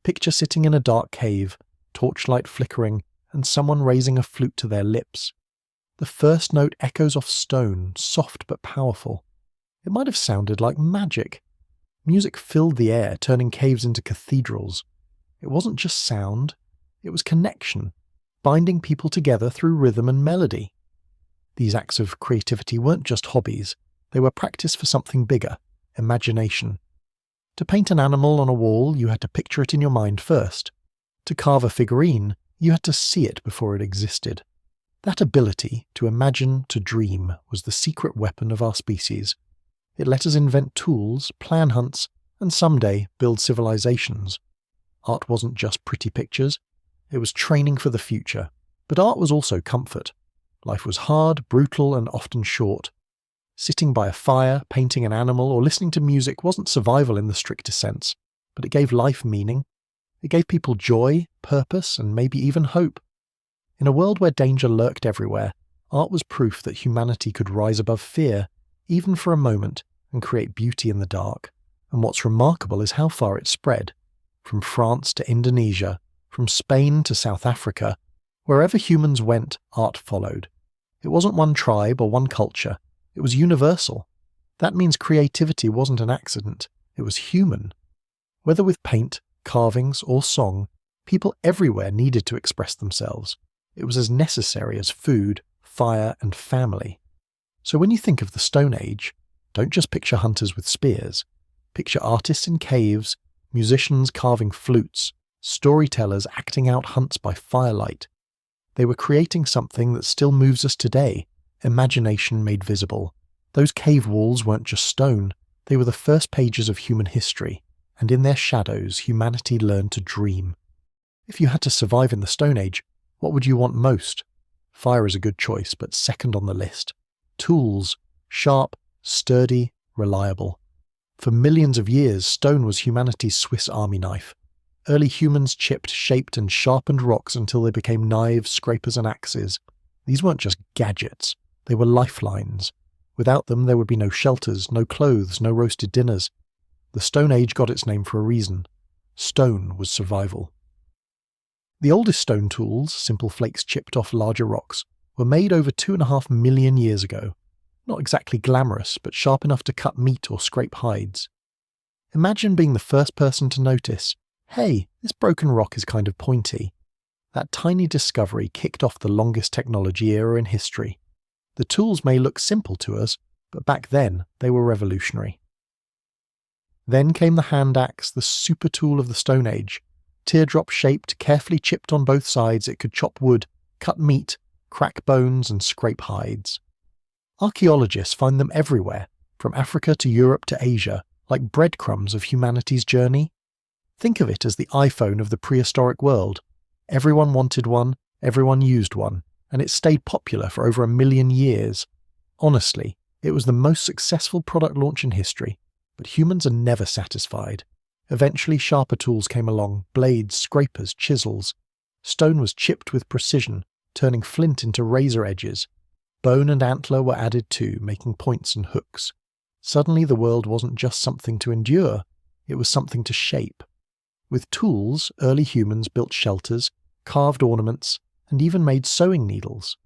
Picture sitting in a dark cave, torchlight flickering, and someone raising a flute to their lips. The first note echoes off stone, soft but powerful. It might have sounded like magic. Music filled the air, turning caves into cathedrals. It wasn't just sound, it was connection, binding people together through rhythm and melody. These acts of creativity weren't just hobbies, they were practice for something bigger, imagination. To paint an animal on a wall, you had to picture it in your mind first. To carve a figurine, you had to see it before it existed. That ability to imagine, to dream, was the secret weapon of our species. It let us invent tools, plan hunts, and someday build civilizations. Art wasn't just pretty pictures, it was training for the future. But art was also comfort. Life was hard, brutal, and often short. Sitting by a fire, painting an animal, or listening to music wasn't survival in the strictest sense, but it gave life meaning. It gave people joy, purpose, and maybe even hope. In a world where danger lurked everywhere, art was proof that humanity could rise above fear, even for a moment, and create beauty in the dark. And what's remarkable is how far it spread. From France to Indonesia, from Spain to South Africa, wherever humans went, art followed. It wasn't one tribe or one culture, it was universal. That means creativity wasn't an accident, it was human. Whether with paint, carvings, or song, people everywhere needed to express themselves. It was as necessary as food, fire, and family. So when you think of the Stone Age, don't just picture hunters with spears. Picture artists in caves, musicians carving flutes, storytellers acting out hunts by firelight. They were creating something that still moves us today, imagination made visible. Those cave walls weren't just stone, they were the first pages of human history, and in their shadows humanity learned to dream. If you had to survive in the Stone Age, what would you want most? Fire is a good choice, but second on the list. Tools, sharp, sturdy, reliable. For millions of years, stone was humanity's Swiss army knife. Early humans chipped, shaped, and sharpened rocks until they became knives, scrapers, and axes. These weren't just gadgets, they were lifelines. Without them, there would be no shelters, no clothes, no roasted dinners. The Stone Age got its name for a reason. Stone was survival. The oldest stone tools, simple flakes chipped off larger rocks, were made over 2.5 million years ago. Not exactly glamorous, but sharp enough to cut meat or scrape hides. Imagine being the first person to notice, hey, this broken rock is kind of pointy. That tiny discovery kicked off the longest technology era in history. The tools may look simple to us, but back then they were revolutionary. Then came the hand axe, the super tool of the Stone Age. Teardrop-shaped, carefully chipped on both sides, it could chop wood, cut meat, crack bones, and scrape hides. Archaeologists find them everywhere, from Africa to Europe to Asia, like breadcrumbs of humanity's journey. Think of it as the iPhone of the prehistoric world. Everyone wanted one, everyone used one, and it stayed popular for over 1 million years. Honestly, it was the most successful product launch in history, but humans are never satisfied. Eventually sharper tools came along, blades, scrapers, chisels. Stone was chipped with precision, turning flint into razor edges. Bone and antler were added too, making points and hooks. Suddenly the world wasn't just something to endure, it was something to shape. With tools, early humans built shelters, carved ornaments, and even made sewing needles.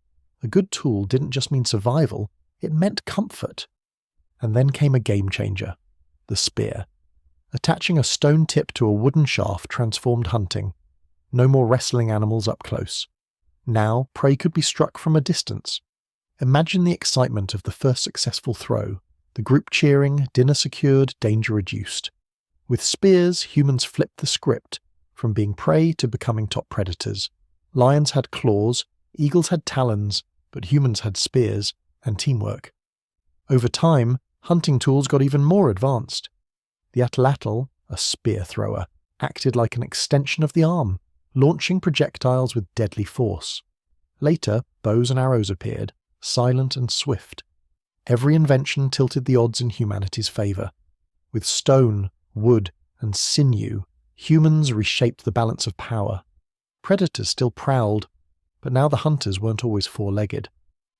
A good tool didn't just mean survival, it meant comfort. And then came a game changer, the spear. Attaching a stone tip to a wooden shaft transformed hunting. No more wrestling animals up close. Now, prey could be struck from a distance. Imagine the excitement of the first successful throw, the group cheering, dinner secured, danger reduced. With spears, humans flipped the script, from being prey to becoming top predators. Lions had claws, eagles had talons, but humans had spears and teamwork. Over time, hunting tools got even more advanced. The atlatl, a spear thrower, acted like an extension of the arm, launching projectiles with deadly force. Later, bows and arrows appeared, silent and swift. Every invention tilted the odds in humanity's favour. With stone, wood, and sinew, humans reshaped the balance of power. Predators still prowled, but now the hunters weren't always four-legged.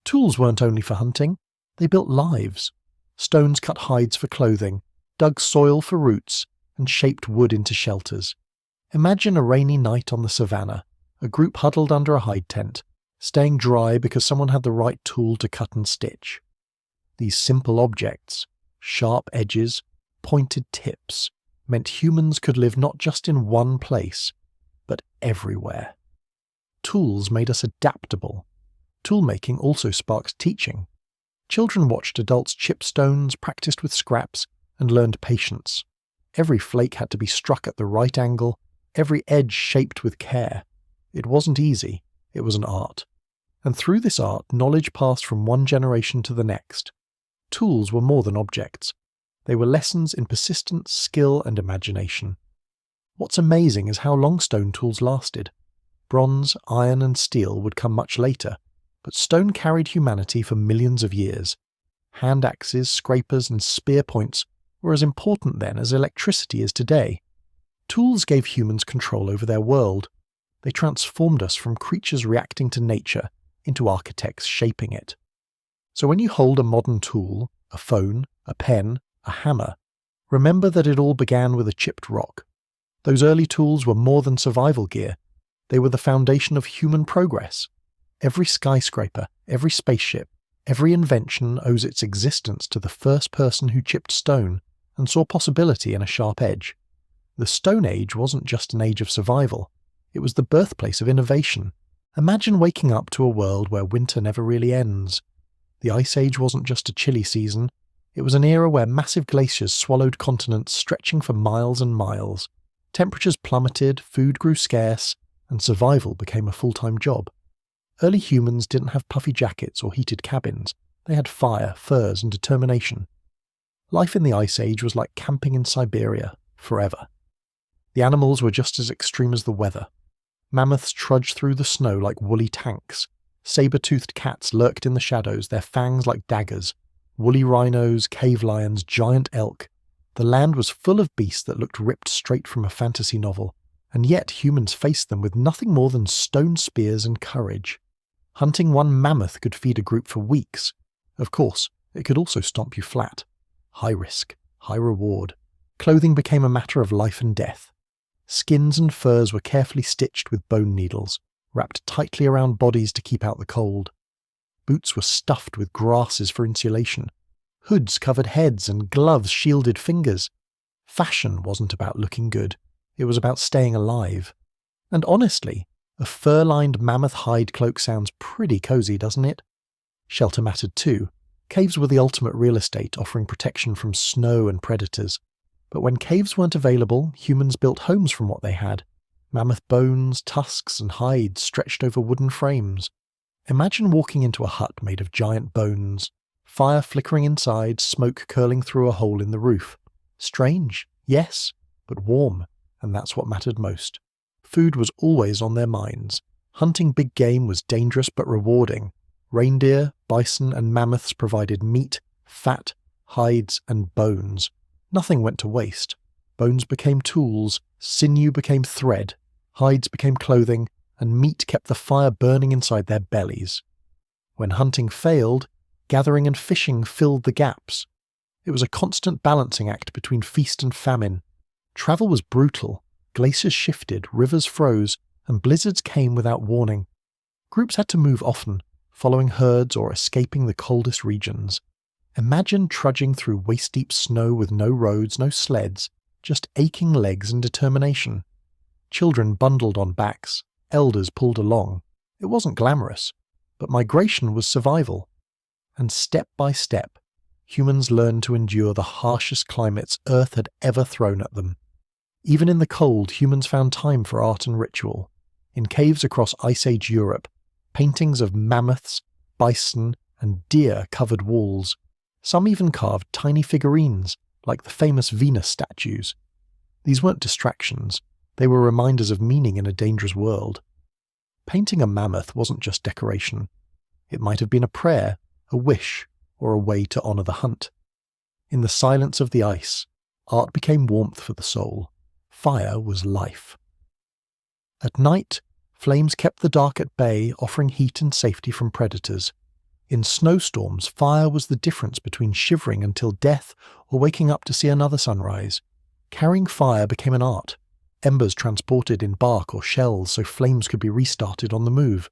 Tools weren't only for hunting, they built lives. Stones cut hides for clothing, dug soil for roots, and shaped wood into shelters. Imagine a rainy night on the savannah, a group huddled under a hide tent, staying dry because someone had the right tool to cut and stitch. These simple objects, sharp edges, pointed tips, meant humans could live not just in one place, but everywhere. Tools made us adaptable. Toolmaking also sparked teaching. Children watched adults chip stones, practiced with scraps, and learned patience. Every flake had to be struck at the right angle, every edge shaped with care. It wasn't easy, it was an art. And through this art, knowledge passed from one generation to the next. Tools were more than objects. They were lessons in persistence, skill, and imagination. What's amazing is how long stone tools lasted. Bronze, iron, and steel would come much later, but stone carried humanity for millions of years. Hand axes, scrapers, and spear points were as important then as electricity is today. Tools gave humans control over their world. They transformed us from creatures reacting to nature into architects shaping it. So when you hold a modern tool, a phone, a pen, a hammer, remember that it all began with a chipped rock. Those early tools were more than survival gear. They were the foundation of human progress. Every skyscraper, every spaceship, every invention owes its existence to the first person who chipped stone and saw possibility in a sharp edge. The Stone Age wasn't just an age of survival. It was the birthplace of innovation. Imagine waking up to a world where winter never really ends. The Ice Age wasn't just a chilly season. It was an era where massive glaciers swallowed continents stretching for miles and miles. Temperatures plummeted, food grew scarce, and survival became a full-time job. Early humans didn't have puffy jackets or heated cabins. They had fire, furs, and determination. Life in the Ice Age was like camping in Siberia, forever. The animals were just as extreme as the weather. Mammoths trudged through the snow like woolly tanks. Saber-toothed cats lurked in the shadows, their fangs like daggers. Woolly rhinos, cave lions, giant elk. The land was full of beasts that looked ripped straight from a fantasy novel, and yet humans faced them with nothing more than stone spears and courage. Hunting one mammoth could feed a group for weeks. Of course, it could also stomp you flat. High risk, high reward. Clothing became a matter of life and death. Skins and furs were carefully stitched with bone needles, wrapped tightly around bodies to keep out the cold. Boots were stuffed with grasses for insulation. Hoods covered heads and gloves shielded fingers. Fashion wasn't about looking good. It was about staying alive. And honestly, a fur-lined mammoth hide cloak sounds pretty cozy, doesn't it? Shelter mattered too. Caves were the ultimate real estate, offering protection from snow and predators. But when caves weren't available, humans built homes from what they had. Mammoth bones, tusks, and hides stretched over wooden frames. Imagine walking into a hut made of giant bones. Fire flickering inside, smoke curling through a hole in the roof. Strange, yes, but warm, and that's what mattered most. Food was always on their minds. Hunting big game was dangerous but rewarding. Reindeer, bison, and mammoths provided meat, fat, hides, and bones. Nothing went to waste. Bones became tools, sinew became thread, hides became clothing, and meat kept the fire burning inside their bellies. When hunting failed, gathering and fishing filled the gaps. It was a constant balancing act between feast and famine. Travel was brutal. Glaciers shifted, rivers froze, and blizzards came without warning. Groups had to move often, following herds or escaping the coldest regions. Imagine trudging through waist-deep snow with no roads, no sleds, just aching legs and determination. Children bundled on backs, elders pulled along. It wasn't glamorous, but migration was survival. And step by step, humans learned to endure the harshest climates Earth had ever thrown at them. Even in the cold, humans found time for art and ritual. In caves across Ice Age Europe, paintings of mammoths, bison, and deer covered walls. Some even carved tiny figurines, like the famous Venus statues. These weren't distractions, they were reminders of meaning in a dangerous world. Painting a mammoth wasn't just decoration. It might have been a prayer, a wish, or a way to honour the hunt. In the silence of the ice, art became warmth for the soul. Fire was life. At night, flames kept the dark at bay, offering heat and safety from predators. In snowstorms, fire was the difference between shivering until death or waking up to see another sunrise. Carrying fire became an art. Embers transported in bark or shells so flames could be restarted on the move.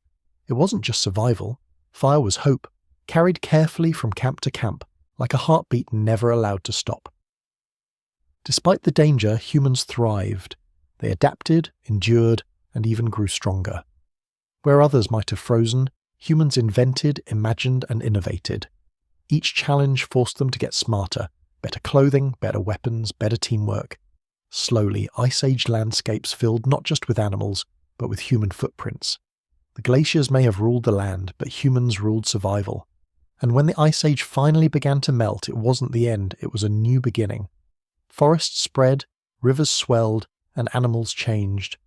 It wasn't just survival. Fire was hope, carried carefully from camp to camp, like a heartbeat never allowed to stop. Despite the danger, humans thrived. They adapted, endured, and even grew stronger. Where others might have frozen, humans invented, imagined, and innovated. Each challenge forced them to get smarter: better clothing, better weapons, better teamwork. Slowly, Ice Age landscapes filled not just with animals, but with human footprints. The glaciers may have ruled the land, but humans ruled survival. And when the Ice Age finally began to melt, it wasn't the end, it was a new beginning. Forests spread, rivers swelled, and animals changed.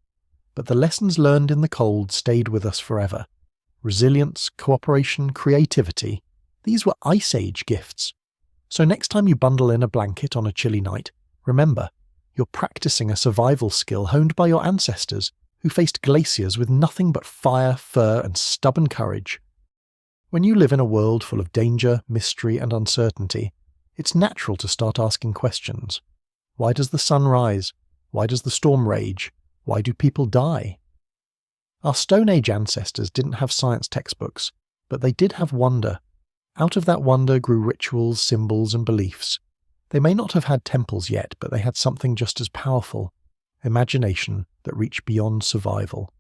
But the lessons learned in the cold stayed with us forever. Resilience, cooperation, creativity, these were Ice Age gifts. So next time you bundle in a blanket on a chilly night, remember, you're practicing a survival skill honed by your ancestors, who faced glaciers with nothing but fire, fur, and stubborn courage. When you live in a world full of danger, mystery, and uncertainty, it's natural to start asking questions. Why does the sun rise? Why does the storm rage? Why do people die? Our Stone Age ancestors didn't have science textbooks, but they did have wonder. Out of that wonder grew rituals, symbols, and beliefs. They may not have had temples yet, but they had something just as powerful: imagination that reached beyond survival.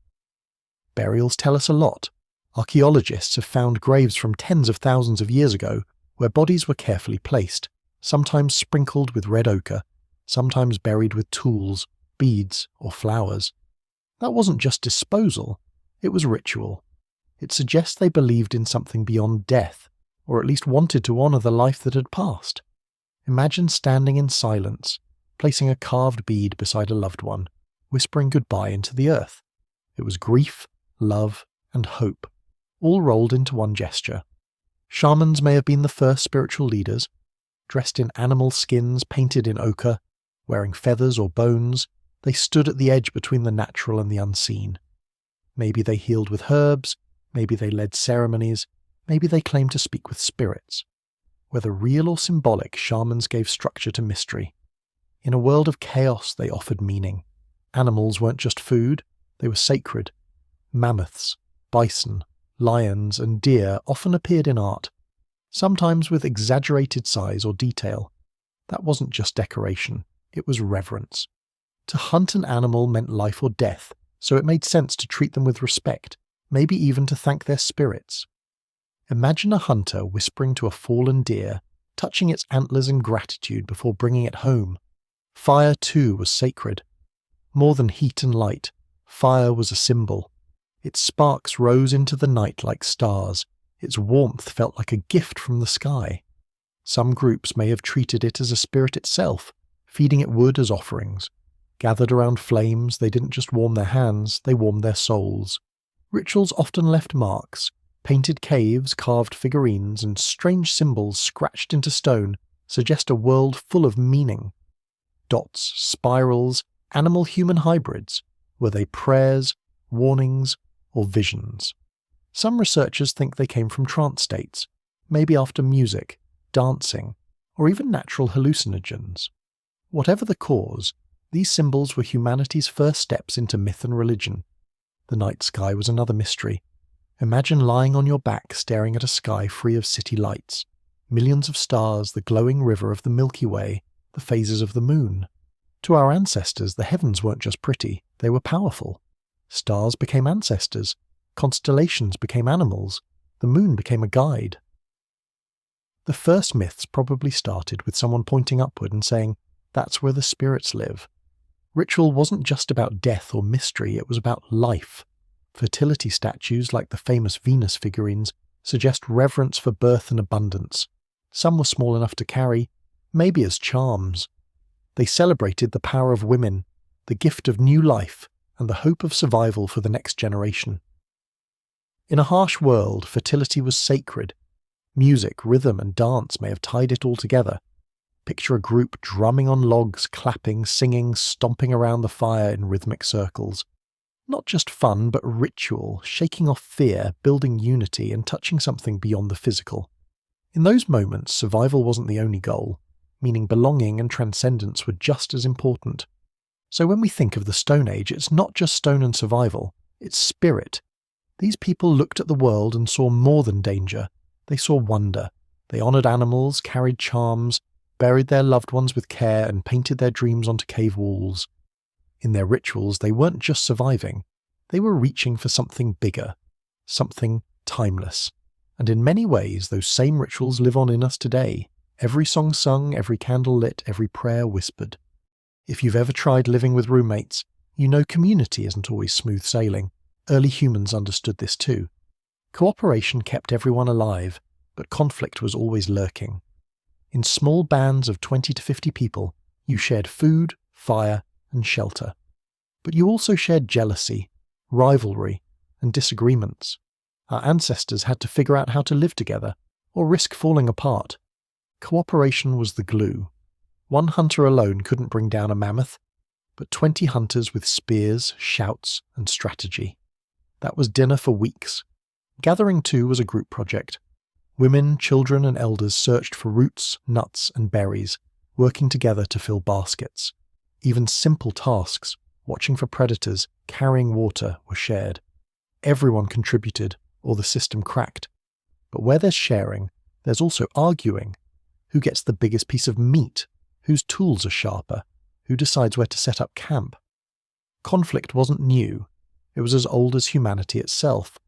Burials tell us a lot. Archaeologists have found graves from tens of thousands of years ago where bodies were carefully placed, sometimes sprinkled with red ochre, sometimes buried with tools, beads, or flowers. That wasn't just disposal, it was ritual. It suggests they believed in something beyond death, or at least wanted to honour the life that had passed. Imagine standing in silence, placing a carved bead beside a loved one, whispering goodbye into the earth. It was grief, love, and hope, all rolled into one gesture. Shamans may have been the first spiritual leaders, dressed in animal skins painted in ochre, wearing feathers or bones. They stood at the edge between the natural and the unseen. Maybe they healed with herbs, maybe they led ceremonies, maybe they claimed to speak with spirits. Whether real or symbolic, shamans gave structure to mystery. In a world of chaos, they offered meaning. Animals weren't just food, they were sacred. Mammoths, bison, lions, and deer often appeared in art, sometimes with exaggerated size or detail. That wasn't just decoration, it was reverence. To hunt an animal meant life or death, so it made sense to treat them with respect, maybe even to thank their spirits. Imagine a hunter whispering to a fallen deer, touching its antlers in gratitude before bringing it home. Fire, too, was sacred. More than heat and light, fire was a symbol. Its sparks rose into the night like stars. Its warmth felt like a gift from the sky. Some groups may have treated it as a spirit itself, feeding it wood as offerings. Gathered around flames, they didn't just warm their hands, they warmed their souls. Rituals often left marks. Painted caves, carved figurines, and strange symbols scratched into stone suggest a world full of meaning. Dots, spirals, animal-human hybrids. Were they prayers, warnings, or visions? Some researchers think they came from trance states, maybe after music, dancing, or even natural hallucinogens. Whatever the cause, these symbols were humanity's first steps into myth and religion. The night sky was another mystery. Imagine lying on your back staring at a sky free of city lights, millions of stars, the glowing river of the Milky Way, the phases of the moon. To our ancestors, the heavens weren't just pretty, they were powerful. Stars became ancestors, constellations became animals, the moon became a guide. The first myths probably started with someone pointing upward and saying, "That's where the spirits live." Ritual wasn't just about death or mystery, it was about life. Fertility statues, like the famous Venus figurines, suggest reverence for birth and abundance. Some were small enough to carry, maybe as charms. They celebrated the power of women, the gift of new life, and the hope of survival for the next generation. In a harsh world, fertility was sacred. Music, rhythm, and dance may have tied it all together. Picture a group drumming on logs, clapping, singing, stomping around the fire in rhythmic circles. Not just fun, but ritual, shaking off fear, building unity, and touching something beyond the physical. In those moments, survival wasn't the only goal, meaning belonging and transcendence were just as important. So when we think of the Stone Age, it's not just stone and survival, it's spirit. These people looked at the world and saw more than danger. They saw wonder. They honoured animals, carried charms, buried their loved ones with care, and painted their dreams onto cave walls. In their rituals, they weren't just surviving. They were reaching for something bigger, something timeless. And in many ways, those same rituals live on in us today. Every song sung, every candle lit, every prayer whispered. If you've ever tried living with roommates, you know community isn't always smooth sailing. Early humans understood this too. Cooperation kept everyone alive, but conflict was always lurking. In small bands of 20 to 50 people, you shared food, fire, and shelter. But you also shared jealousy, rivalry, and disagreements. Our ancestors had to figure out how to live together, or risk falling apart. Cooperation was the glue. One hunter alone couldn't bring down a mammoth, but 20 hunters with spears, shouts, and strategy. That was dinner for weeks. Gathering too was a group project. Women, children, and elders searched for roots, nuts, and berries, working together to fill baskets. Even simple tasks, watching for predators, carrying water, were shared. Everyone contributed, or the system cracked. But where there's sharing, there's also arguing. Who gets the biggest piece of meat? Whose tools are sharper? Who decides where to set up camp? Conflict wasn't new. It was as old as humanity itself.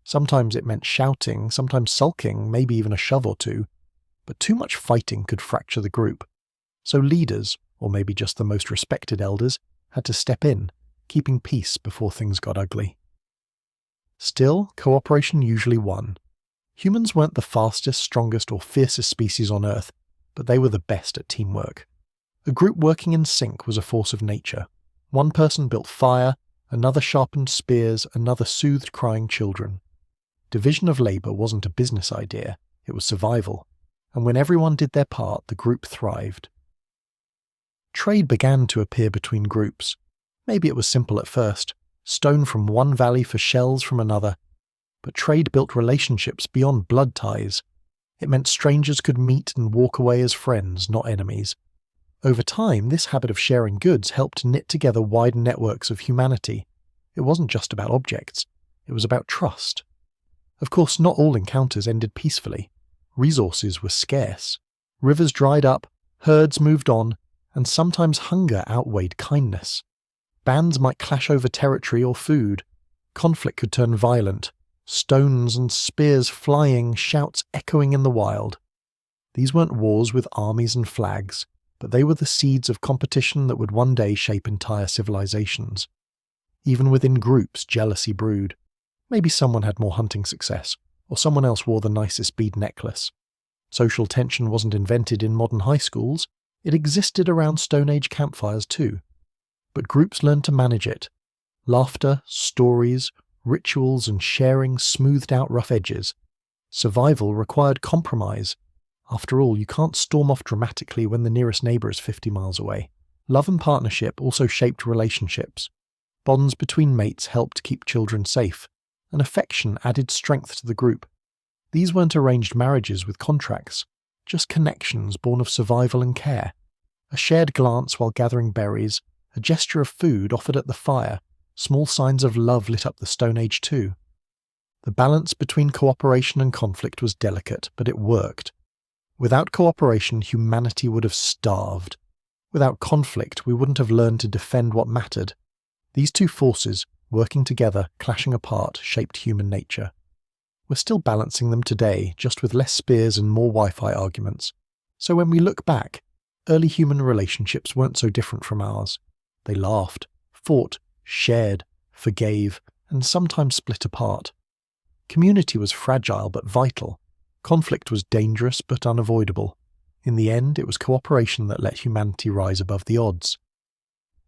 Sometimes it meant shouting, sometimes sulking, maybe even a shove or two. But too much fighting could fracture the group. So leaders, or maybe just the most respected elders, had to step in, keeping peace before things got ugly. Still, cooperation usually won. Humans weren't the fastest, strongest, or fiercest species on Earth, but they were the best at teamwork. A group working in sync was a force of nature. One person built fire, another sharpened spears, another soothed crying children. Division of labour wasn't a business idea, it was survival, and when everyone did their part, the group thrived. Trade began to appear between groups. Maybe it was simple at first, stone from one valley for shells from another, but trade built relationships beyond blood ties. It meant strangers could meet and walk away as friends, not enemies. Over time, this habit of sharing goods helped knit together wide networks of humanity. It wasn't just about objects, it was about trust. Of course, not all encounters ended peacefully. Resources were scarce. Rivers dried up, herds moved on, and sometimes hunger outweighed kindness. Bands might clash over territory or food. Conflict could turn violent. Stones and spears flying, shouts echoing in the wild. These weren't wars with armies and flags, but they were the seeds of competition that would one day shape entire civilizations. Even within groups, jealousy brewed. Maybe someone had more hunting success, or someone else wore the nicest bead necklace. Social tension wasn't invented in modern high schools, it existed around Stone Age campfires too. But groups learned to manage it. Laughter, stories, rituals, and sharing smoothed out rough edges. Survival required compromise. After all, you can't storm off dramatically when the nearest neighbour is 50 miles away. Love and partnership also shaped relationships. Bonds between mates helped keep children safe, and affection added strength to the group. These weren't arranged marriages with contracts, just connections born of survival and care. A shared glance while gathering berries, a gesture of food offered at the fire, small signs of love lit up the Stone Age too. The balance between cooperation and conflict was delicate, but it worked. Without cooperation, humanity would have starved. Without conflict, we wouldn't have learned to defend what mattered. These two forces, working together, clashing apart, shaped human nature. We're still balancing them today, just with less spears and more Wi-Fi arguments. So when we look back, early human relationships weren't so different from ours. They laughed, fought, shared, forgave, and sometimes split apart. Community was fragile but vital. Conflict was dangerous but unavoidable. In the end, it was cooperation that let humanity rise above the odds.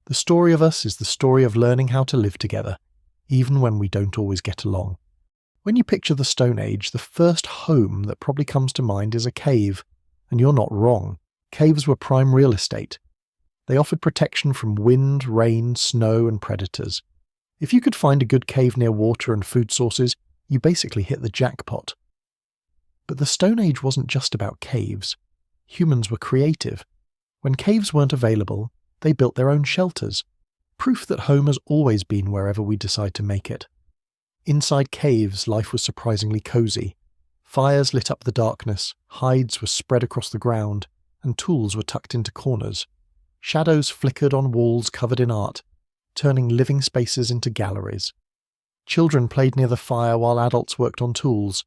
The story of us is the story of learning how to live together, even when we don't always get along. When you picture the Stone Age, the first home that probably comes to mind is a cave. And you're not wrong. Caves were prime real estate. They offered protection from wind, rain, snow, and predators. If you could find a good cave near water and food sources, you basically hit the jackpot. But the Stone Age wasn't just about caves. Humans were creative. When caves weren't available, they built their own shelters. Proof that home has always been wherever we decide to make it. Inside caves, life was surprisingly cozy. Fires lit up the darkness, hides were spread across the ground, and tools were tucked into corners. Shadows flickered on walls covered in art, turning living spaces into galleries. Children played near the fire while adults worked on tools.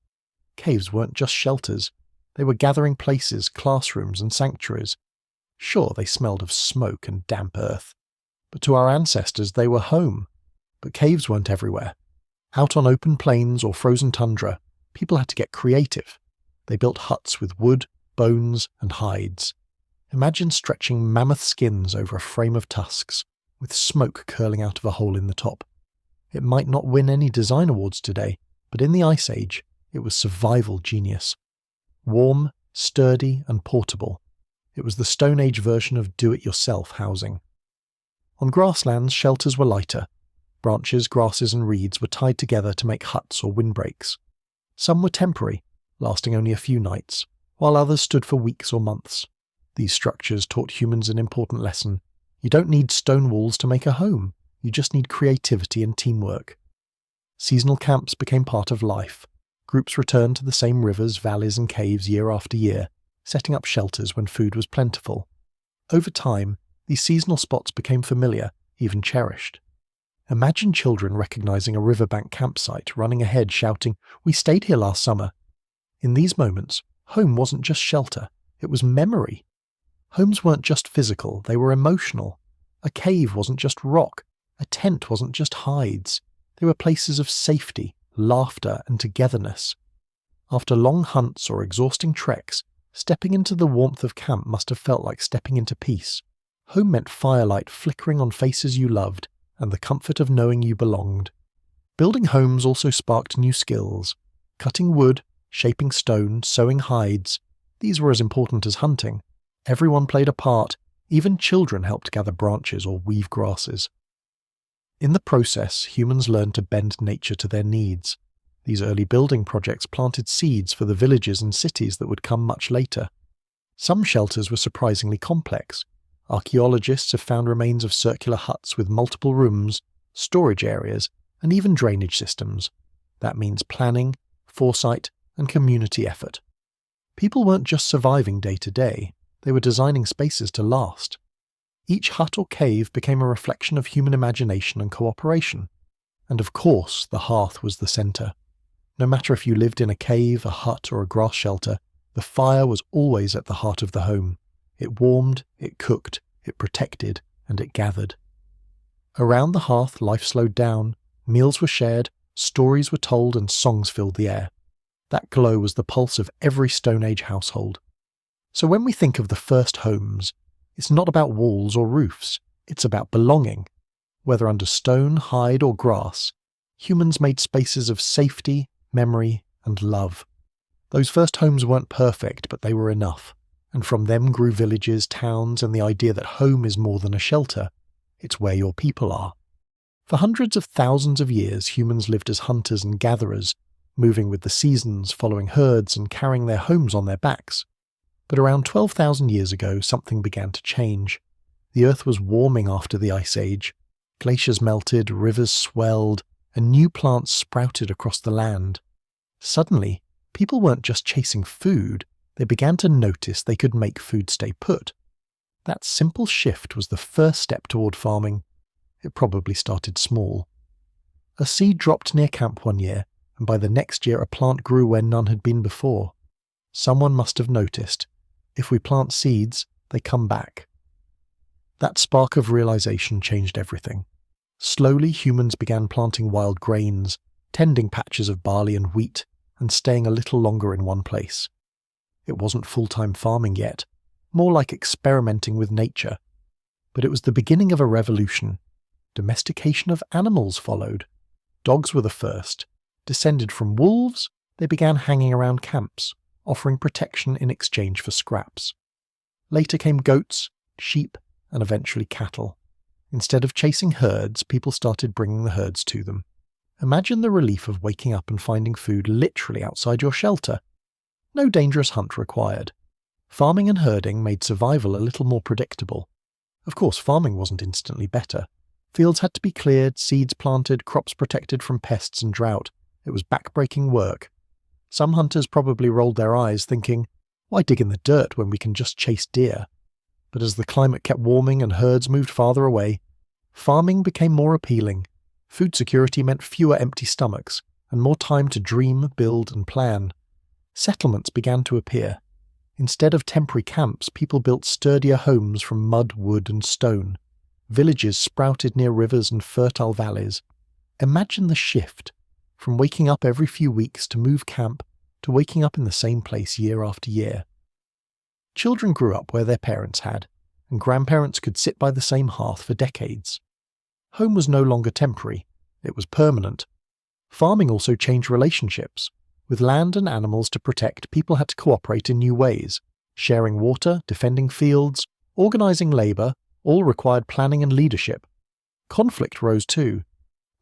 Caves weren't just shelters. They were gathering places, classrooms, and sanctuaries. Sure, they smelled of smoke and damp earth. But to our ancestors, they were home. But caves weren't everywhere. Out on open plains or frozen tundra, people had to get creative. They built huts with wood, bones, and hides. Imagine stretching mammoth skins over a frame of tusks, with smoke curling out of a hole in the top. It might not win any design awards today, but in the Ice Age, it was survival genius. Warm, sturdy, and portable. It was the Stone Age version of do-it-yourself housing. On grasslands, shelters were lighter. Branches, grasses, and reeds were tied together to make huts or windbreaks. Some were temporary, lasting only a few nights, while others stood for weeks or months. These structures taught humans an important lesson. You don't need stone walls to make a home. You just need creativity and teamwork. Seasonal camps became part of life. Groups returned to the same rivers, valleys, and caves year after year, setting up shelters when food was plentiful. Over time, these seasonal spots became familiar, even cherished. Imagine children recognizing a riverbank campsite, running ahead shouting, "We stayed here last summer." In these moments, home wasn't just shelter, it was memory. Homes weren't just physical, they were emotional. A cave wasn't just rock, a tent wasn't just hides. They were places of safety, laughter, and togetherness. After long hunts or exhausting treks, stepping into the warmth of camp must have felt like stepping into peace. Home meant firelight flickering on faces you loved, and the comfort of knowing you belonged. Building homes also sparked new skills. Cutting wood, shaping stone, sewing hides. These were as important as hunting. Everyone played a part, even children helped gather branches or weave grasses. In the process, humans learned to bend nature to their needs. These early building projects planted seeds for the villages and cities that would come much later. Some shelters were surprisingly complex. Archaeologists have found remains of circular huts with multiple rooms, storage areas, and even drainage systems. That means planning, foresight, and community effort. People weren't just surviving day to day, they were designing spaces to last. Each hut or cave became a reflection of human imagination and cooperation. And of course, the hearth was the centre. No matter if you lived in a cave, a hut, or a grass shelter, the fire was always at the heart of the home. It warmed, it cooked, it protected, and it gathered. Around the hearth, life slowed down, meals were shared, stories were told, and songs filled the air. That glow was the pulse of every Stone Age household. So when we think of the first homes, it's not about walls or roofs, it's about belonging. Whether under stone, hide, or grass, humans made spaces of safety, memory, and love. Those first homes weren't perfect, but they were enough. And from them grew villages, towns, and the idea that home is more than a shelter. It's where your people are. For hundreds of thousands of years, humans lived as hunters and gatherers, moving with the seasons, following herds, and carrying their homes on their backs. But around 12,000 years ago, something began to change. The Earth was warming after the Ice Age. Glaciers melted, rivers swelled, and new plants sprouted across the land. Suddenly, people weren't just chasing food, they began to notice they could make food stay put. That simple shift was the first step toward farming. It probably started small. A seed dropped near camp one year, and by the next year a plant grew where none had been before. Someone must have noticed. If we plant seeds, they come back. That spark of realization changed everything. Slowly, humans began planting wild grains, tending patches of barley and wheat, and staying a little longer in one place. It wasn't full-time farming yet, more like experimenting with nature. But it was the beginning of a revolution. Domestication of animals followed. Dogs were the first. Descended from wolves, they began hanging around camps, offering protection in exchange for scraps. Later came goats, sheep, and eventually cattle. Instead of chasing herds, people started bringing the herds to them. Imagine the relief of waking up and finding food literally outside your shelter. No dangerous hunt required. Farming and herding made survival a little more predictable. Of course, farming wasn't instantly better. Fields had to be cleared, seeds planted, crops protected from pests and drought. It was back-breaking work. Some hunters probably rolled their eyes, thinking, why dig in the dirt when we can just chase deer? But as the climate kept warming and herds moved farther away, farming became more appealing. Food security meant fewer empty stomachs, and more time to dream, build, and plan. Settlements began to appear. Instead of temporary camps, people built sturdier homes from mud, wood, and stone. Villages sprouted near rivers and fertile valleys. Imagine the shift, from waking up every few weeks to move camp, to waking up in the same place year after year. Children grew up where their parents had, and grandparents could sit by the same hearth for decades. Home was no longer temporary, it was permanent. Farming also changed relationships. With land and animals to protect, people had to cooperate in new ways. Sharing water, defending fields, organising labour, all required planning and leadership. Conflict rose too.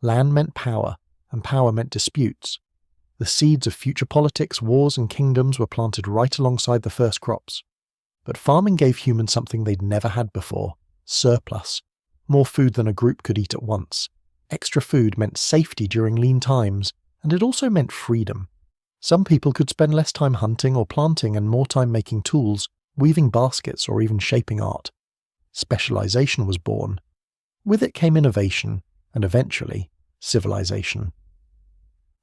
Land meant power, and power meant disputes. The seeds of future politics, wars and kingdoms were planted right alongside the first crops. But farming gave humans something they'd never had before: surplus. More food than a group could eat at once. Extra food meant safety during lean times, and it also meant freedom. Some people could spend less time hunting or planting and more time making tools, weaving baskets, or even shaping art. Specialization was born. With it came innovation, and eventually, civilization.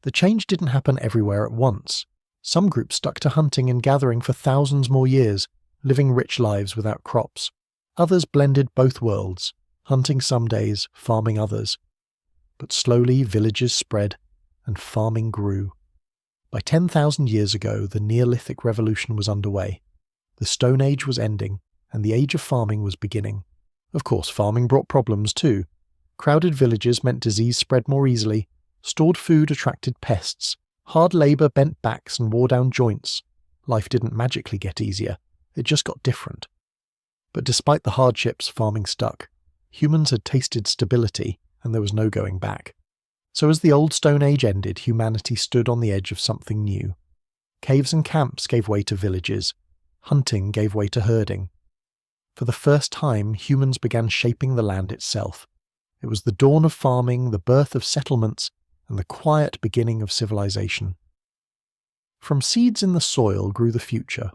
The change didn't happen everywhere at once. Some groups stuck to hunting and gathering for thousands more years, living rich lives without crops. Others blended both worlds, hunting some days, farming others. But slowly villages spread, and farming grew. By 10,000 years ago, the Neolithic revolution was underway. The Stone Age was ending, and the age of farming was beginning. Of course, farming brought problems too. Crowded villages meant disease spread more easily, stored food attracted pests, hard labour bent backs and wore down joints. Life didn't magically get easier, it just got different. But despite the hardships, farming stuck. Humans had tasted stability, and there was no going back. So as the old Stone Age ended, humanity stood on the edge of something new. Caves and camps gave way to villages. Hunting gave way to herding. For the first time, humans began shaping the land itself. It was the dawn of farming, the birth of settlements, and the quiet beginning of civilization. From seeds in the soil grew the future,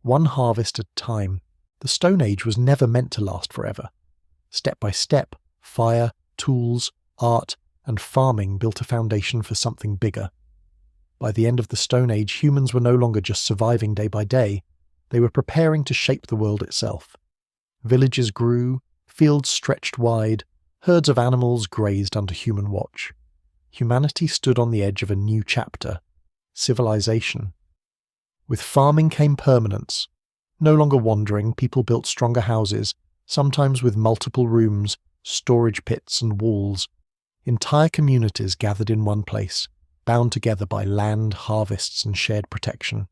one harvest at a time. The Stone Age was never meant to last forever. Step by step, fire, tools, art, and farming built a foundation for something bigger. By the end of the Stone Age, humans were no longer just surviving day by day, they were preparing to shape the world itself. Villages grew, fields stretched wide, herds of animals grazed under human watch. Humanity stood on the edge of a new chapter: civilization. With farming came permanence. No longer wandering, people built stronger houses, sometimes with multiple rooms, storage pits and walls. Entire communities gathered in one place, bound together by land, harvests, and shared protection.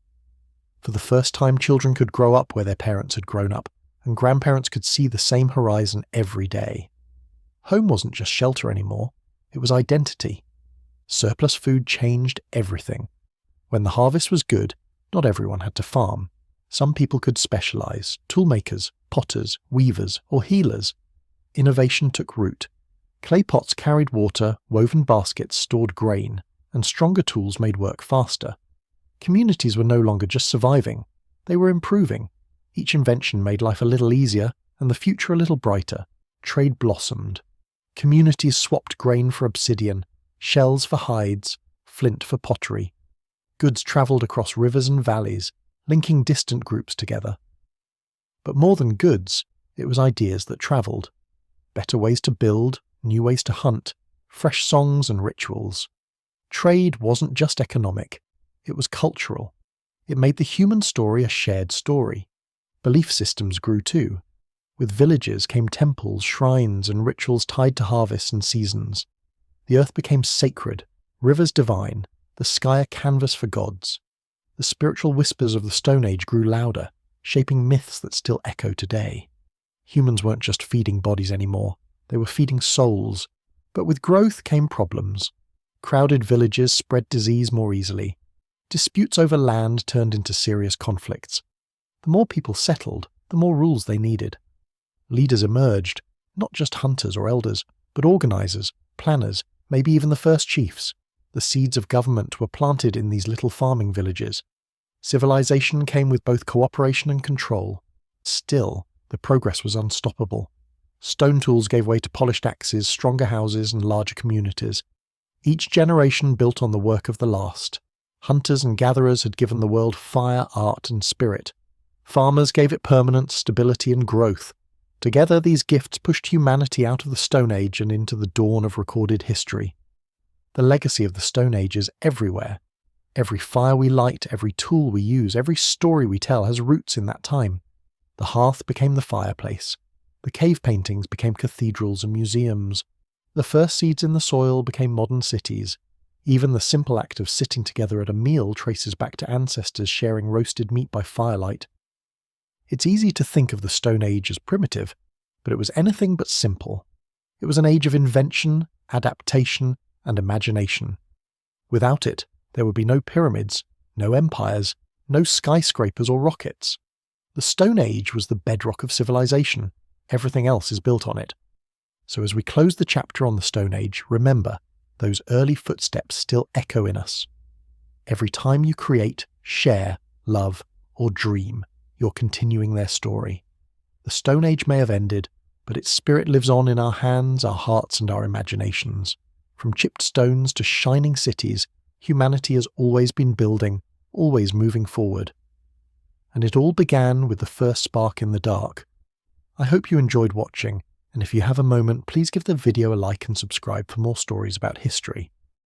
For the first time, children could grow up where their parents had grown up, and grandparents could see the same horizon every day. Home wasn't just shelter anymore, it was identity. Surplus food changed everything. When the harvest was good, not everyone had to farm. Some people could specialize: toolmakers, potters, weavers, or healers. Innovation took root. Clay pots carried water, woven baskets stored grain, and stronger tools made work faster. Communities were no longer just surviving, they were improving. Each invention made life a little easier, and the future a little brighter. Trade blossomed. Communities swapped grain for obsidian, shells for hides, flint for pottery. Goods travelled across rivers and valleys, linking distant groups together. But more than goods, it was ideas that travelled. Better ways to build, new ways to hunt, fresh songs and rituals. Trade wasn't just economic, it was cultural. It made the human story a shared story. Belief systems grew too. With villages came temples, shrines, and rituals tied to harvests and seasons. The earth became sacred, rivers divine, the sky a canvas for gods. The spiritual whispers of the Stone Age grew louder, shaping myths that still echo today. Humans weren't just feeding bodies anymore, They were feeding souls. But with growth came problems. Crowded villages spread disease more easily. Disputes over land turned into serious conflicts. The more people settled, the more rules they needed. Leaders emerged, not just hunters or elders, but organizers, planners, maybe even the first chiefs. The seeds of government were planted in these little farming villages. Civilization came with both cooperation and control. Still, the progress was unstoppable. Stone tools gave way to polished axes, stronger houses, and larger communities. Each generation built on the work of the last. Hunters and gatherers had given the world fire, art, and spirit. Farmers gave it permanence, stability, and growth. Together, these gifts pushed humanity out of the Stone Age and into the dawn of recorded history. The legacy of the Stone Age is everywhere. Every fire we light, every tool we use, every story we tell has roots in that time. The hearth became the fireplace. The cave paintings became cathedrals and museums. The first seeds in the soil became modern cities. Even the simple act of sitting together at a meal traces back to ancestors sharing roasted meat by firelight. It's easy to think of the Stone Age as primitive, but it was anything but simple. It was an age of invention, adaptation, and imagination. Without it, there would be no pyramids, no empires, no skyscrapers or rockets. The Stone Age was the bedrock of civilization. Everything else is built on it. So as we close the chapter on the Stone Age, remember, those early footsteps still echo in us. Every time you create, share, love, or dream, you're continuing their story. The Stone Age may have ended, but its spirit lives on in our hands, our hearts, and our imaginations. From chipped stones to shining cities, humanity has always been building, always moving forward. And it all began with the first spark in the dark. I hope you enjoyed watching, and if you have a moment, please give the video a like and subscribe for more stories about history.